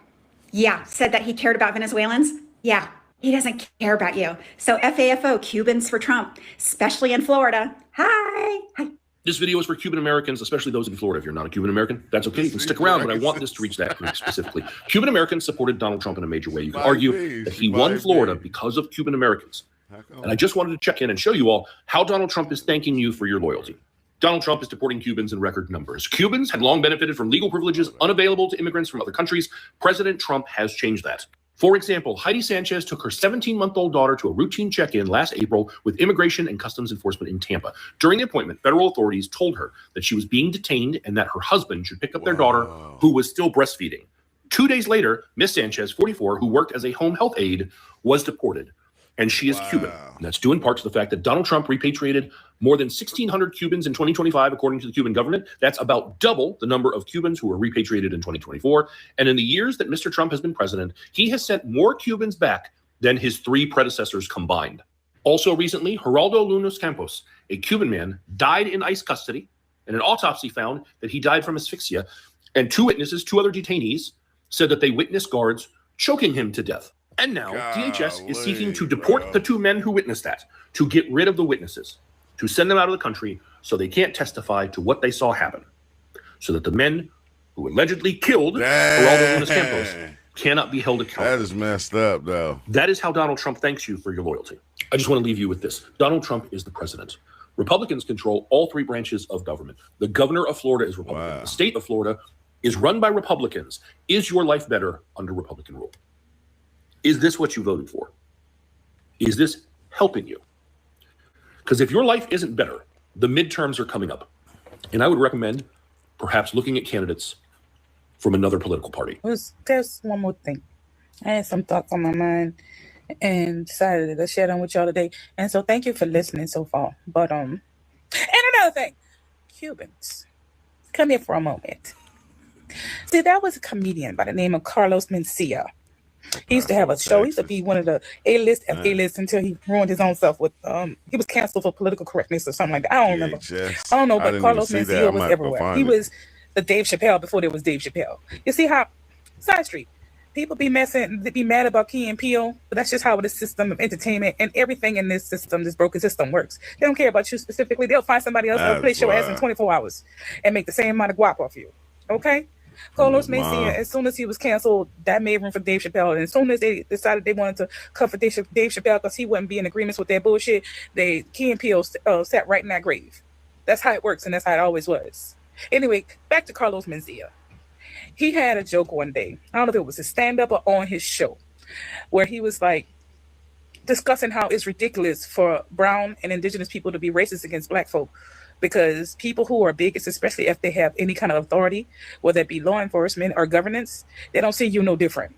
W: yeah, said that he cared about Venezuelans. Yeah, he doesn't care about you. So FAFO, Cubans for Trump, especially in Florida. Hi.
E: This video is for Cuban Americans, especially those in Florida. If you're not a Cuban American, that's okay. You can stick around, but I want this to reach that group specifically. Cuban Americans supported Donald Trump in a major way. You can argue that he won Florida because of Cuban Americans. And I just wanted to check in and show you all how Donald Trump is thanking you for your loyalty. Donald Trump is deporting Cubans in record numbers. Cubans had long benefited from legal privileges unavailable to immigrants from other countries. President Trump has changed that. For example, Heidi Sanchez took her 17-month-old daughter to a routine check-in last April with Immigration and Customs Enforcement in Tampa. During the appointment, federal authorities told her that she was being detained and that her husband should pick up their daughter, who was still breastfeeding. 2 days later, Miss Sanchez, 44, who worked as a home health aide, was deported. And she is Cuban. And that's due in part to the fact that Donald Trump repatriated more than 1,600 Cubans in 2025, according to the Cuban government. That's about double the number of Cubans who were repatriated in 2024. And in the years that Mr. Trump has been president, he has sent more Cubans back than his three predecessors combined. Also recently, Geraldo Lunas Campos, a Cuban man, died in ICE custody, and an autopsy found that he died from asphyxia. And two witnesses, two other detainees, said that they witnessed guards choking him to death. And now DHS is seeking to deport the two men who witnessed that, to get rid of the witnesses, to send them out of the country so they can't testify to what they saw happen, so that the men who allegedly killed Geraldo Lunas Campos cannot be held accountable.
A: That is messed up, though.
E: That is how Donald Trump thanks you for your loyalty. I just want to leave you with this. Donald Trump is the president. Republicans control all three branches of government. The governor of Florida is Republican. The state of Florida is run by Republicans. Is your life better under Republican rule? Is this what you voted for? Is this helping you? Because if your life isn't better, the midterms are coming up. And I would recommend perhaps looking at candidates from another political party.
F: There's one more thing. I had some thoughts on my mind and decided to share them with y'all today. And so thank you for listening so far. But and another thing, Cubans, come here for a moment. See, that was a comedian by the name of Carlos Mencia. He used to have a show. He used to be one of the A-list until he ruined his own self with he was canceled for political correctness or something like that. I don't remember. I don't know, but Carlos Mencia was everywhere. He was the Dave Chappelle before there was Dave Chappelle. You see how side street people be mad about Key and Peele, but that's just how the system of entertainment and everything in this system, this broken system, works. They don't care about you specifically. They'll find somebody else that'll place your ass in 24 hours and make the same amount of guap off you. Okay? Carlos Mencia, as soon as he was canceled, that made room for Dave Chappelle. And as soon as they decided they wanted to cover Dave Chappelle because he wouldn't be in agreements with their bullshit, Key and Peele sat right in that grave. That's how it works, and that's how it always was. Anyway, back to Carlos Mencia. He had a joke one day. I don't know if it was his stand-up or on his show, where he was like discussing how it's ridiculous for brown and indigenous people to be racist against black folk. Because people who are bigots, especially if they have any kind of authority, whether it be law enforcement or governance, they don't see you no different.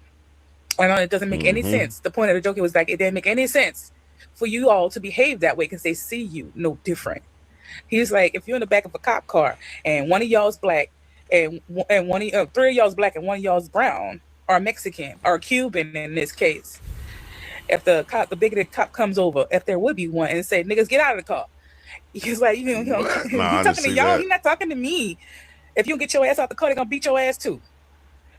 F: I know it doesn't make any sense. The point of the joke was like, it didn't make any sense for you all to behave that way because they see you no different. He's like, if you're in the back of a cop car and one of y'all's black and three of y'all's black and one of y'all's brown or Mexican or Cuban in this case, if the bigoted cop comes over, if there would be one, and say, niggas, get out of the car. He's like, he's talking to y'all. He's not talking to me. If you don't get your ass out the car, they're gonna beat your ass too.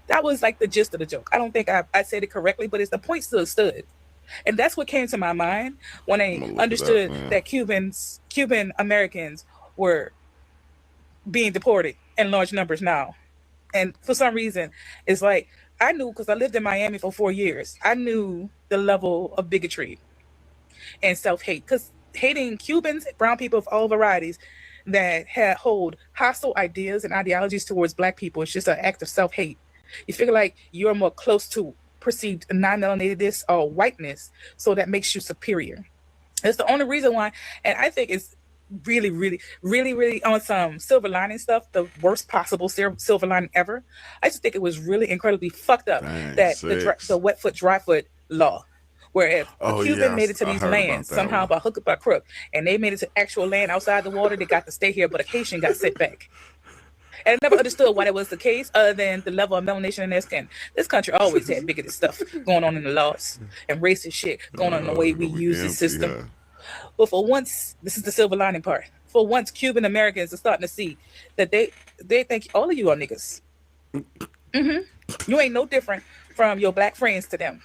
F: That was like the gist of the joke. I don't think I said it correctly, but it's the point still stood. And that's what came to my mind when I understood that Cuban Americans were being deported in large numbers now. And for some reason, it's like, I knew, because I lived in Miami for 4 years, I knew the level of bigotry and self-hate. Because hating Cubans, brown people of all varieties that hold hostile ideas and ideologies towards black people is just an act of self-hate. You figure like you're more close to perceived non-melanatedness or whiteness, so that makes you superior. It's the only reason why, and I think it's really on some silver lining stuff, the worst possible silver lining ever. I just think it was really incredibly fucked up that the wet foot, dry foot law, where if a Cuban made it to these lands somehow by hook or by crook, and they made it to actual land outside the water, they got to stay here, but a Haitian got sent back. And I never understood why that was the case, other than the level of melanation in their skin. This country always had bigoted stuff going on in the laws and racist shit going on in the way we use the system. But for once, this is the silver lining part. For once, Cuban Americans are starting to see that they think all of you are niggas. You ain't no different from your black friends to them.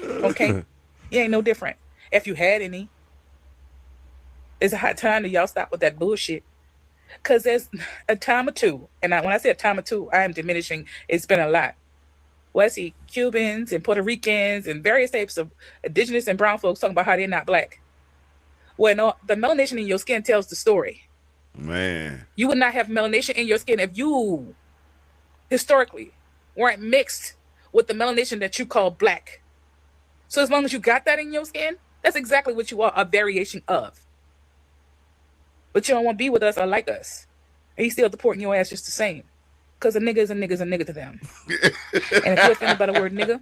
F: Okay? You ain't no different. If you had any, it's a hot time that y'all stop with that bullshit. Because there's a time or two, and when I say a time or two, I am diminishing. It's been a lot. Well, I see Cubans and Puerto Ricans and various types of indigenous and brown folks talking about how they're not black. Well, no, the melanation in your skin tells the story.
A: Man.
F: You would not have melanation in your skin if you, historically, weren't mixed with the melanation that you call black. So as long as you got that in your skin, that's exactly what you are, a variation of. But you don't want to be with us or like us. And he's still deporting your ass just the same. Because a nigga is a nigga to them. And if you're offended by the word nigga,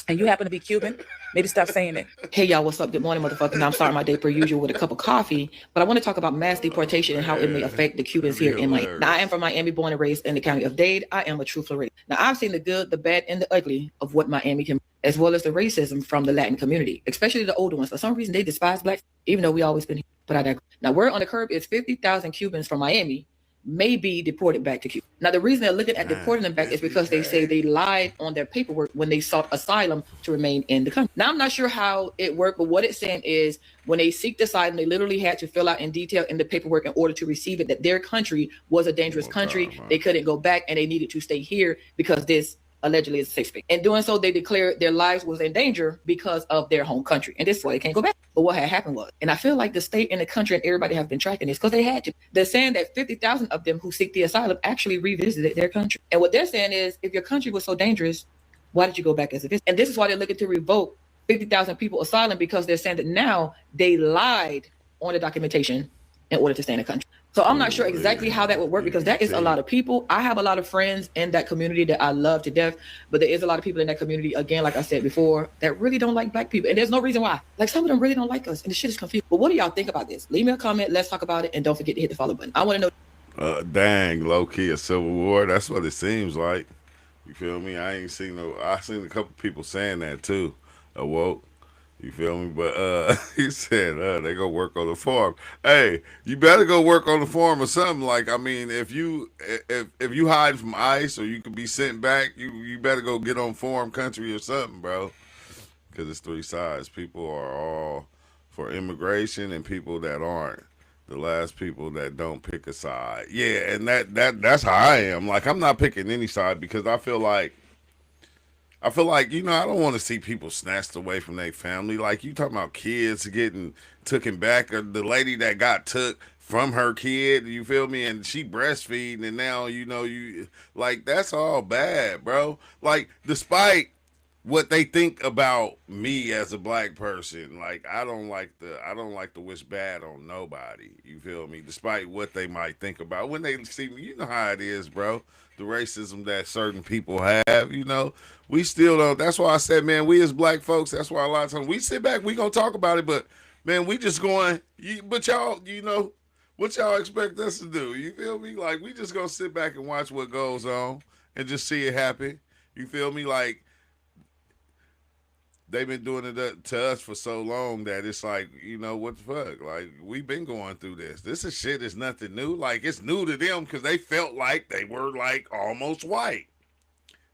F: and you happen to be Cuban, maybe stop saying it.
G: Hey, y'all, what's up? Good morning, motherfuckers. I'm starting my day per usual with a cup of coffee, but I want to talk about mass deportation and how it may affect the Cubans here in Miami. Now, I am from Miami, born and raised in the county of Dade. I am a true Floridian. Now, I've seen the good, the bad, and the ugly of what Miami can, as well as the racism from the Latin community, especially the older ones. For some reason, they despise blacks, even though we always been here. But I digress. Now, word on the curb is 50,000 Cubans from Miami may be deported back to Cuba. Now, the reason they're looking at deporting them back is because they say they lied on their paperwork when they sought asylum to remain in the country. Now, I'm not sure how it worked, but what it's saying is when they seek asylum, they literally had to fill out in detail in the paperwork in order to receive it, that their country was a dangerous country. They couldn't go back and they needed to stay here because this allegedly is a safe space. In doing so, they declared their lives was in danger because of their home country. And this is why they can't go back. But what had happened was, and I feel like the state and the country and everybody have been tracking this because they had to. They're saying that 50,000 of them who seek the asylum actually revisited their country. And what they're saying is, if your country was so dangerous, why did you go back as a visitor? And this is why they're looking to revoke 50,000 people asylum, because they're saying that now they lied on the documentation in order to stay in the country. So I'm not sure exactly how that would work, because that is a lot of people. I have a lot of friends in that community that I love to death, but there is a lot of people in that community, again, like I said before, that really don't like black people. And there's no reason why. Like, some of them really don't like us, and the shit is confused. But what do y'all think about this? Leave me a comment. Let's talk about it. And don't forget to hit the follow button. I want to know.
A: Dang, low-key a civil war. That's what it seems like. You feel me? I seen a couple people saying that too. Awoke. You feel me? But he said they go work on the farm. Hey, you better go work on the farm or something. Like, I mean, if you hide from ICE or you could be sent back, you better go get on farm country or something, bro. Because it's three sides. People are all for immigration and people that aren't. The last people that don't pick a side. Yeah, and that's how I am. Like, I'm not picking any side because I feel like, you know, I don't want to see people snatched away from their family. Like, you talking about kids getting taken back, or the lady that got took from her kid, you feel me? And she breastfeeding, and now, you know, you like, that's all bad, bro. Like, despite what they think about me as a black person, like, I don't like to wish bad on nobody. You feel me? Despite what they might think about when they see me, you know how it is, bro. The racism that certain people have, you know, we still don't. That's why I said, man, we as black folks, that's why a lot of times we sit back, we gonna talk about it, but man, we just going, but y'all, you know, what y'all expect us to do? You feel me? Like, we just gonna sit back and watch what goes on and just see it happen. You feel me? Like, they've been doing it to us for so long that it's like, you know, what the fuck? Like, we've been going through this. This is shit is nothing new. Like, it's new to them because they felt like they were, like, almost white.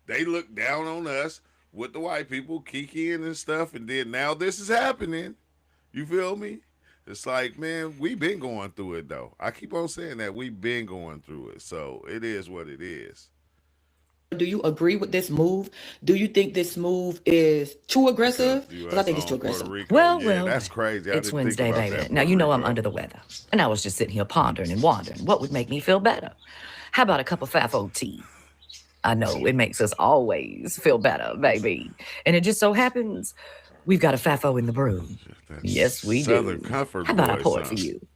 A: They looked down on us with the white people, kikiing and stuff, and then now this is happening. You feel me? It's like, man, we've been going through it, though. I keep on saying that. We've been going through it. So it is what it is.
G: Do you agree with this move? Do you think this move is too aggressive? Because I think it's too aggressive.
H: Well,
A: that's crazy.
H: It's Wednesday, baby. Now, you know I'm under the weather. And I was just sitting here pondering and wondering what would make me feel better. How about a cup of Fafo tea? I know, it makes us always feel better, baby. And it just so happens we've got a FAFO in the broom. Yes, we
A: Southern
H: do.
A: Comfort
H: How about I
A: voice,
H: pour it
A: huh?
H: for you?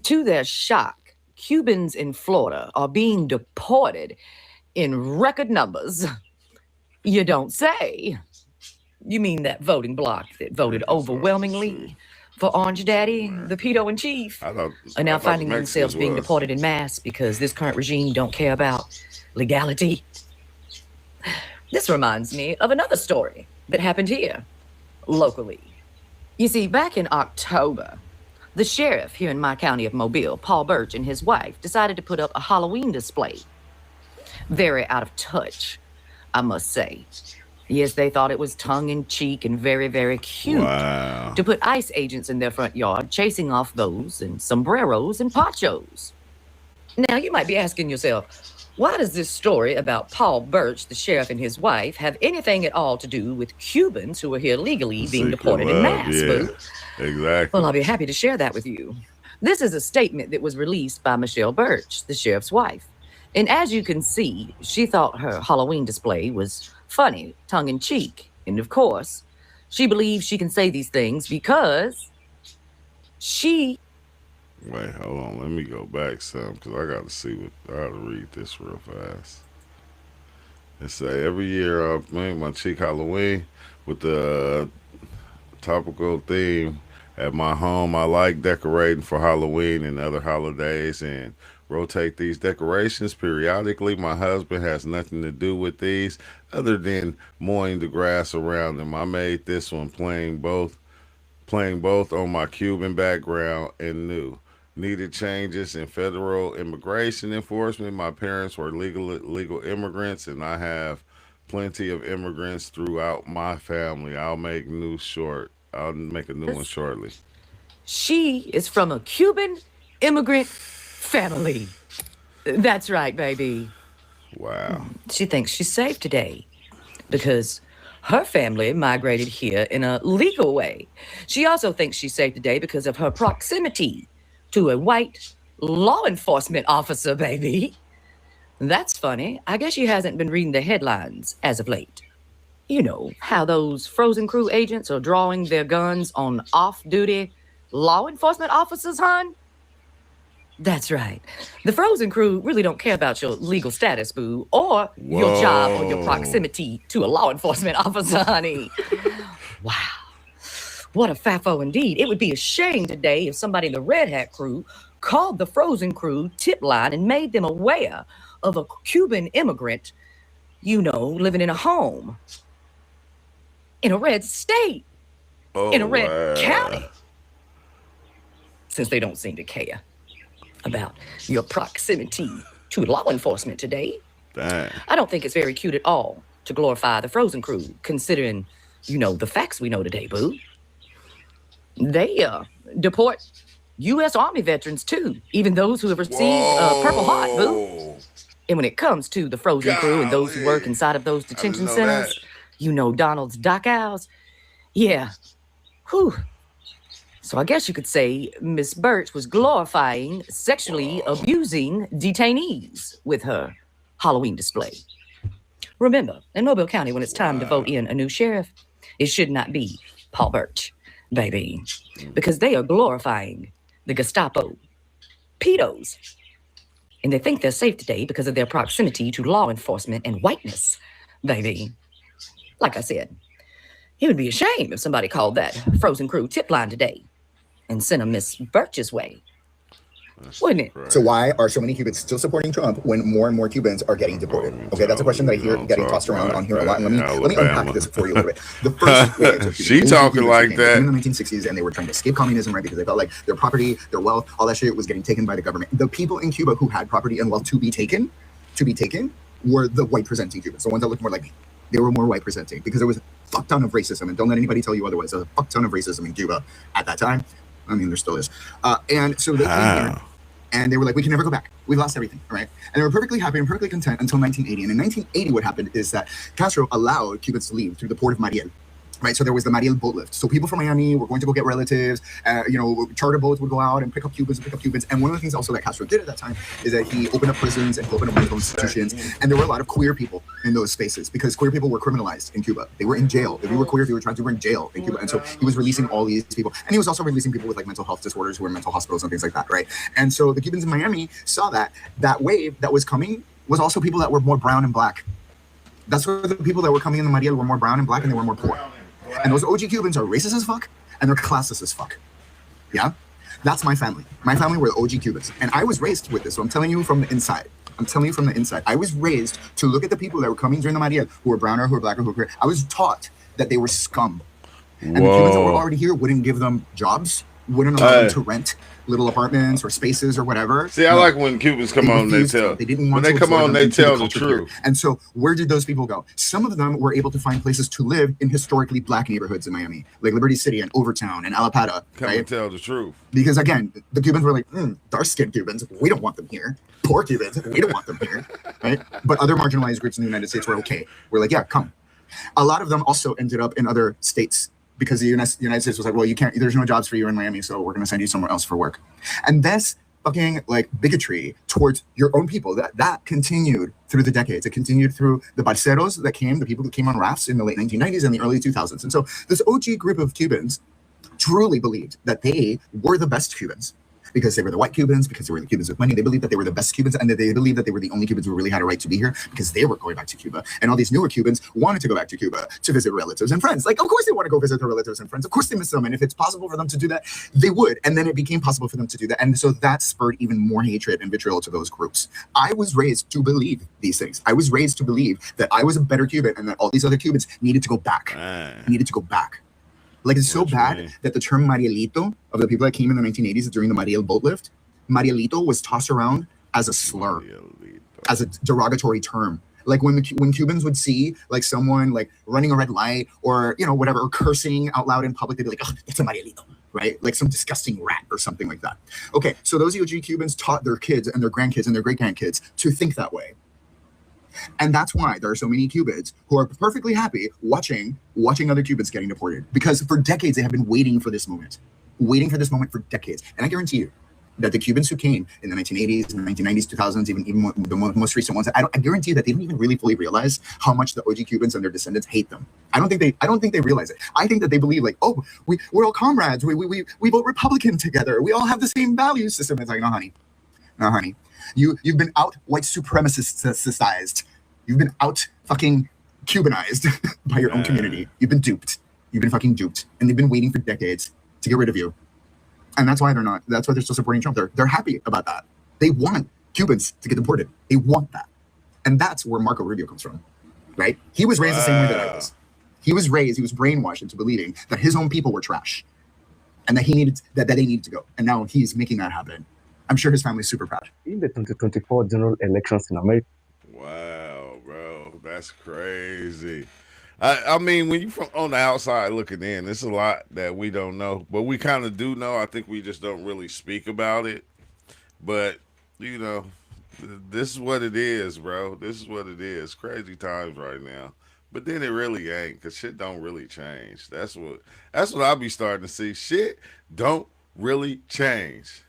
H: To their shock, Cubans in Florida are being deported in record numbers. You don't say. You mean that voting bloc that voted overwhelmingly for Orange Daddy, the pedo in chief, are now finding themselves being deported in mass because this current regime don't care about legality? This reminds me of another story that happened here, locally. You see, back in October, the sheriff here in my county of Mobile, Paul Birch, and his wife decided to put up a Halloween display. Very out of touch, I must say. Yes, they thought it was tongue-in-cheek and very, very cute to put ICE agents in their front yard chasing off those in sombreros and ponchos. Now, you might be asking yourself, why does this story about Paul Birch, the sheriff, and his wife have anything at all to do with Cubans who are here legally being deported in mass, boo?
A: Exactly.
H: Well, I'll be happy to share that with you. This is a statement that was released by Michelle Birch, the sheriff's wife. And as you can see, she thought her Halloween display was funny, tongue-in-cheek. And of course, she believes she can say these things because she...
A: Wait, hold on. Let me go back some because I got to see what... I got to read this real fast. It say, every year I make my cheek Halloween with the topical theme. At my home, I like decorating for Halloween and other holidays and rotate these decorations periodically. My husband has nothing to do with these other than mowing the grass around them. I made this one playing both on my Cuban background and new. Needed changes in federal immigration enforcement. My parents were legal immigrants, and I have plenty of immigrants throughout my family. I'll make a new one shortly.
H: She is from a Cuban immigrant family. That's right, baby.
A: Wow.
H: She thinks she's safe today because her family migrated here in a legal way. She also thinks she's safe today because of her proximity to a white law enforcement officer, baby. That's funny. I guess she hasn't been reading the headlines as of late. You know, how those Frozen Crew agents are drawing their guns on off-duty law enforcement officers, hon? That's right. The Frozen Crew really don't care about your legal status, boo, or your job or your proximity to a law enforcement officer, honey. Wow. What a FAFO indeed. It would be a shame today if somebody in the Red Hat crew called the Frozen Crew tip line and made them aware of a Cuban immigrant, you know, living in a home in a red state, in a red county, since they don't seem to care about your proximity to law enforcement today.
A: Dang.
H: I don't think it's very cute at all to glorify the Frozen Crew, considering, you know, the facts we know today, boo. They deport U.S. Army veterans, too, even those who have received Purple Heart, boo. And when it comes to the Frozen Crew and those who work inside of those detention centers, you know, Donald's dock owls, yeah, whew. So I guess you could say Miss Birch was glorifying sexually abusing detainees with her Halloween display. Remember, in Mobile County, when it's time to vote in a new sheriff, it should not be Paul Birch, baby, because they are glorifying the Gestapo, pedos. And they think they're safe today because of their proximity to law enforcement and whiteness, baby. Like I said, it would be a shame if somebody called that Frozen Crew tip line today and sent a Miss Birch's way, wouldn't it?
B: So why are so many Cubans still supporting Trump when more and more Cubans are getting deported? Okay, that's a question that I hear getting tossed around on here a lot. And let me unpack this for you a little bit. The first
A: she talking like that
B: in the 1960s, and they were trying to escape communism, right? Because they felt like their property, their wealth, all that shit was getting taken by the government. The people in Cuba who had property and wealth to be taken, were the white presenting Cubans, the ones that looked more like me. They were more white presenting because there was a fuck ton of racism, and don't let anybody tell you otherwise. There's a fuck ton of racism in Cuba at that time. I mean, there still is. And so they came here, and they were like, we can never go back. We've lost everything, right? And they were perfectly happy and perfectly content until 1980. And in 1980, what happened is that Castro allowed Cubans to leave through the port of Mariel.
J: right? So there was the Mariel boat lift. So people from Miami were going to go get relatives. Charter boats would go out and pick up Cubans. And one of the things also that Castro did at that time is that he opened up prisons and he opened up mental institutions. And there were a lot of queer people in those spaces because queer people were criminalized in Cuba. They were in jail. If you were queer, if you were trying to bring jail in Cuba. And so he was releasing all these people. And he was also releasing people with like mental health disorders who were in mental hospitals and things like that, right? And so the Cubans in Miami saw that wave that was coming was also people that were more brown and black. That's where the people that were coming in the Mariel were more brown and black and they were more poor. And those OG Cubans are racist as fuck and they're classist as fuck. Yeah? That's my family. My family were the OG Cubans. And I was raised with this. So I'm telling you from the inside. I was raised to look at the people that were coming during the Mariel who were browner, who were blacker, who were queer. I was taught that they were scum. And the Cubans that were already here wouldn't give them jobs, wouldn't allow them to rent little apartments or spaces or whatever.
A: See, I like when Cubans come on, they tell.
J: They didn't want
A: when they come on, they tell the truth.
J: Here. And so where did those people go? Some of them were able to find places to live in historically black neighborhoods in Miami, like Liberty City and Overtown and Alapata.
A: Come and tell the truth.
J: Because again, the Cubans were like, dark-skinned Cubans, we don't want them here. Poor Cubans, we don't want them here, right? But other marginalized groups in the United States were okay. We're like, yeah, come. A lot of them also ended up in other states because the United States was like, well, you can't, there's no jobs for you in Miami, so we're going to send you somewhere else for work. And this fucking like bigotry towards your own people, that continued through the decades. It continued through the parceros that came, the people that came on rafts in the late 1990s and the early 2000s. And so this OG group of Cubans truly believed that they were the best Cubans because they were the white Cubans, because they were the Cubans with money. They believed that they were the best Cubans and that they believed that they were the only Cubans who really had a right to be here because they were going back to Cuba. And all these newer Cubans wanted to go back to Cuba to visit relatives and friends. Like, of course they want to go visit their relatives and friends. Of course they miss them. And if it's possible for them to do that, they would. And then it became possible for them to do that. And so that spurred even more hatred and vitriol to those groups. I was raised to believe these things. I was raised to believe that I was a better Cuban and that all these other Cubans needed to go back. Like, it's so bad that the term Marielito of the people that came in the 1980s during the Mariel boat lift, Marielito was tossed around as a slur, as a derogatory term. Like when Cubans would see like someone like running a red light or, whatever, or cursing out loud in public, they'd be like, oh, it's a Marielito, right? Like some disgusting rat or something like that. Okay, so those OG Cubans taught their kids and their grandkids and their great-grandkids to think that way. And that's why there are so many Cubans who are perfectly happy watching other Cubans getting deported. Because for decades, they have been waiting for this moment for decades. And I guarantee you that the Cubans who came in the 1980s, 1990s, 2000s, even the most recent ones, I guarantee you that they don't even really fully realize how much the OG Cubans and their descendants hate them. I don't think they realize it. I think that they believe like, oh, we're all comrades. We vote Republican together. We all have the same value system. It's like, no, honey. You've been out white supremacist-sized. You've been out fucking Cubanized by your own community. You've been duped. You've been fucking duped. And they've been waiting for decades to get rid of you. And that's why they're still supporting Trump. They're happy about that. They want Cubans to get deported. They want that. And that's where Marco Rubio comes from, right? He was raised the same way that I was. He was brainwashed into believing that his own people were trash and that they needed to go. And now he's making that happen. I'm sure his family's super proud.
U: In the 2024 general elections in America.
A: Wow, bro, that's crazy. I mean, when you from on the outside looking in, there's a lot that we don't know, but we kind of do know. I think we just don't really speak about it. But this is what it is, bro. This is what it is. Crazy times right now. But then it really ain't, because shit don't really change. That's what I be starting to see. Shit don't really change.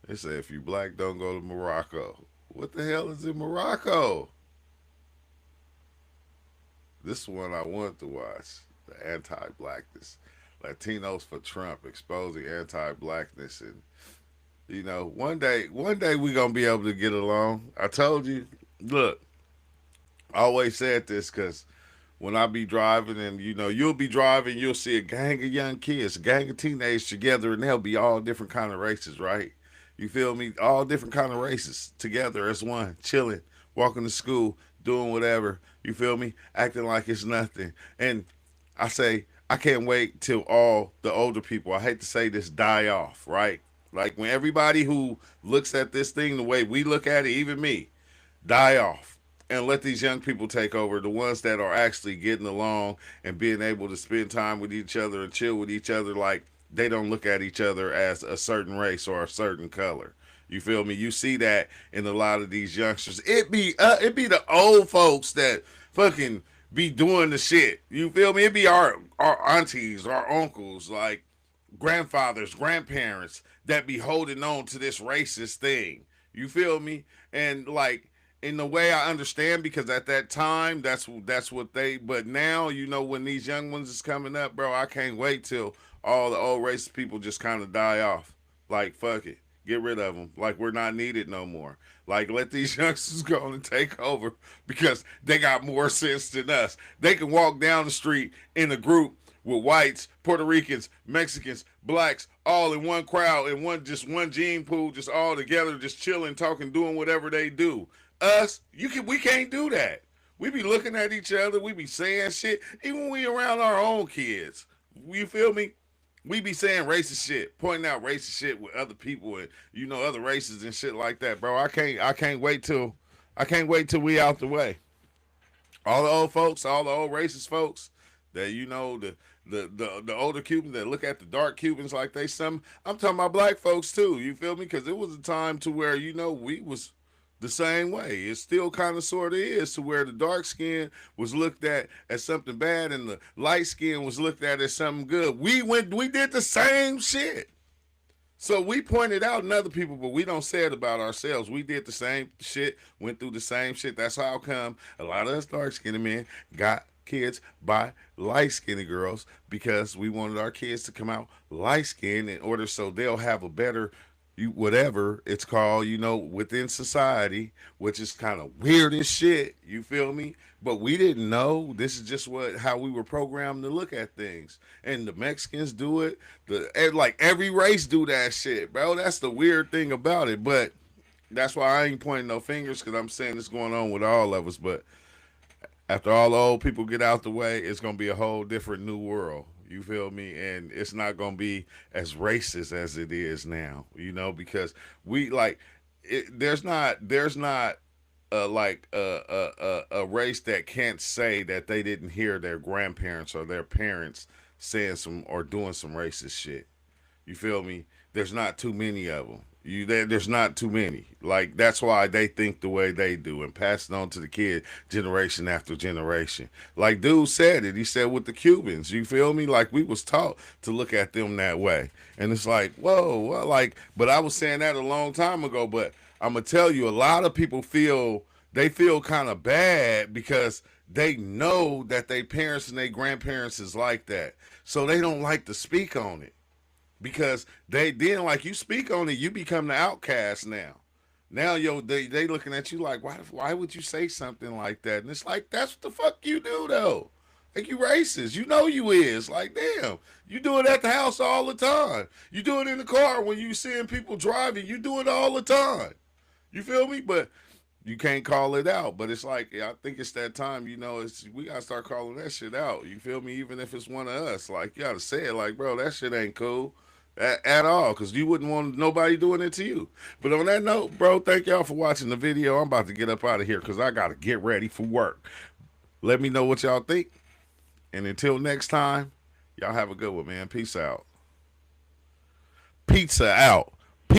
A: They say if you black, don't go to Morocco. What the hell is in Morocco? This one I want to watch. The anti-blackness. Latinos for Trump, exposing anti-blackness. And, one day we going to be able to get along. I told you, look, I always said this because when I be driving and, you'll be driving, you'll see a gang of young kids, a gang of teenagers together, and they'll be all different kind of races, right? You feel me? All different kind of races together as one, chilling, walking to school, doing whatever. You feel me? Acting like it's nothing. And I say, I can't wait till all the older people, I hate to say this, die off, right? Like when everybody who looks at this thing the way we look at it, even me, die off. And let these young people take over, the ones that are actually getting along and being able to spend time with each other and chill with each other like they don't look at each other as a certain race or a certain color. You feel me? You see that in a lot of these youngsters. It be the old folks that fucking be doing the shit. You feel me? It be our aunties, our uncles, like grandfathers, grandparents that be holding on to this racist thing. You feel me? And like in the way I understand, because at that time that's what they. But now you know when these young ones is coming up, bro, I can't wait till all the old racist people just kind of die off. Like fuck it, get rid of them. Like we're not needed no more. Like let these youngsters go and take over because they got more sense than us. They can walk down the street in a group with whites, Puerto Ricans, Mexicans, blacks, all in one crowd, in one gene pool, just all together, just chilling, talking, doing whatever they do. Us, we can't do that. We be looking at each other, we be saying shit, even when we around our own kids. You feel me? We be saying racist shit, pointing out racist shit with other people and other races and shit like that, bro. I can't wait till we out the way. All the old folks, all the old racist folks that the older Cubans that look at the dark Cubans like they some. I'm talking about black folks too. You feel me? Because it was a time to where we was the same way. It still kind of sort of is to where the dark skin was looked at as something bad and the light skin was looked at as something good. We did the same shit. So we pointed out in other people, but we don't say it about ourselves. We did the same shit, went through the same shit. That's how come a lot of us dark-skinned men got kids by light-skinned girls because we wanted our kids to come out light-skinned in order so they'll have a better whatever it's called, within society, which is kind of weird as shit. You feel me? But we didn't know. This is just how we were programmed to look at things. And the Mexicans do it. Like every race do that shit, bro. That's the weird thing about it. But that's why I ain't pointing no fingers because I'm saying it's going on with all of us. But after all the old people get out the way, it's gonna be a whole different new world. You feel me? And it's not gonna be as racist as it is now. Because we there's not a race that can't say that they didn't hear their grandparents or their parents saying some or doing some racist shit. You feel me? There's not too many of them. There's not too many. Like that's why they think the way they do and pass it on to the kid generation after generation. Like dude said it. He said with the Cubans. You feel me? Like we was taught to look at them that way, and it's like whoa, well, like. But I was saying that a long time ago. But I'm gonna tell you, a lot of people feel kind of bad because they know that their parents and their grandparents is like that, so they don't like to speak on it. Because they then like you speak on it, you become the outcast now. Now they looking at you like why would you say something like that? And it's like that's what the fuck you do though. Like you racist. You know you is. Like damn. You do it at the house all the time. You do it in the car when you seeing people driving. You do it all the time. You feel me? But you can't call it out. But it's like I think it's that time, we gotta start calling that shit out. You feel me? Even if it's one of us. Like you gotta say it like, bro, that shit ain't cool. At all, because you wouldn't want nobody doing it to you. But on that note, bro, thank y'all for watching the video. I'm about to get up out of here because I got to get ready for work. Let me know what y'all think. And until next time, y'all have a good one, man. Peace out. Pizza out.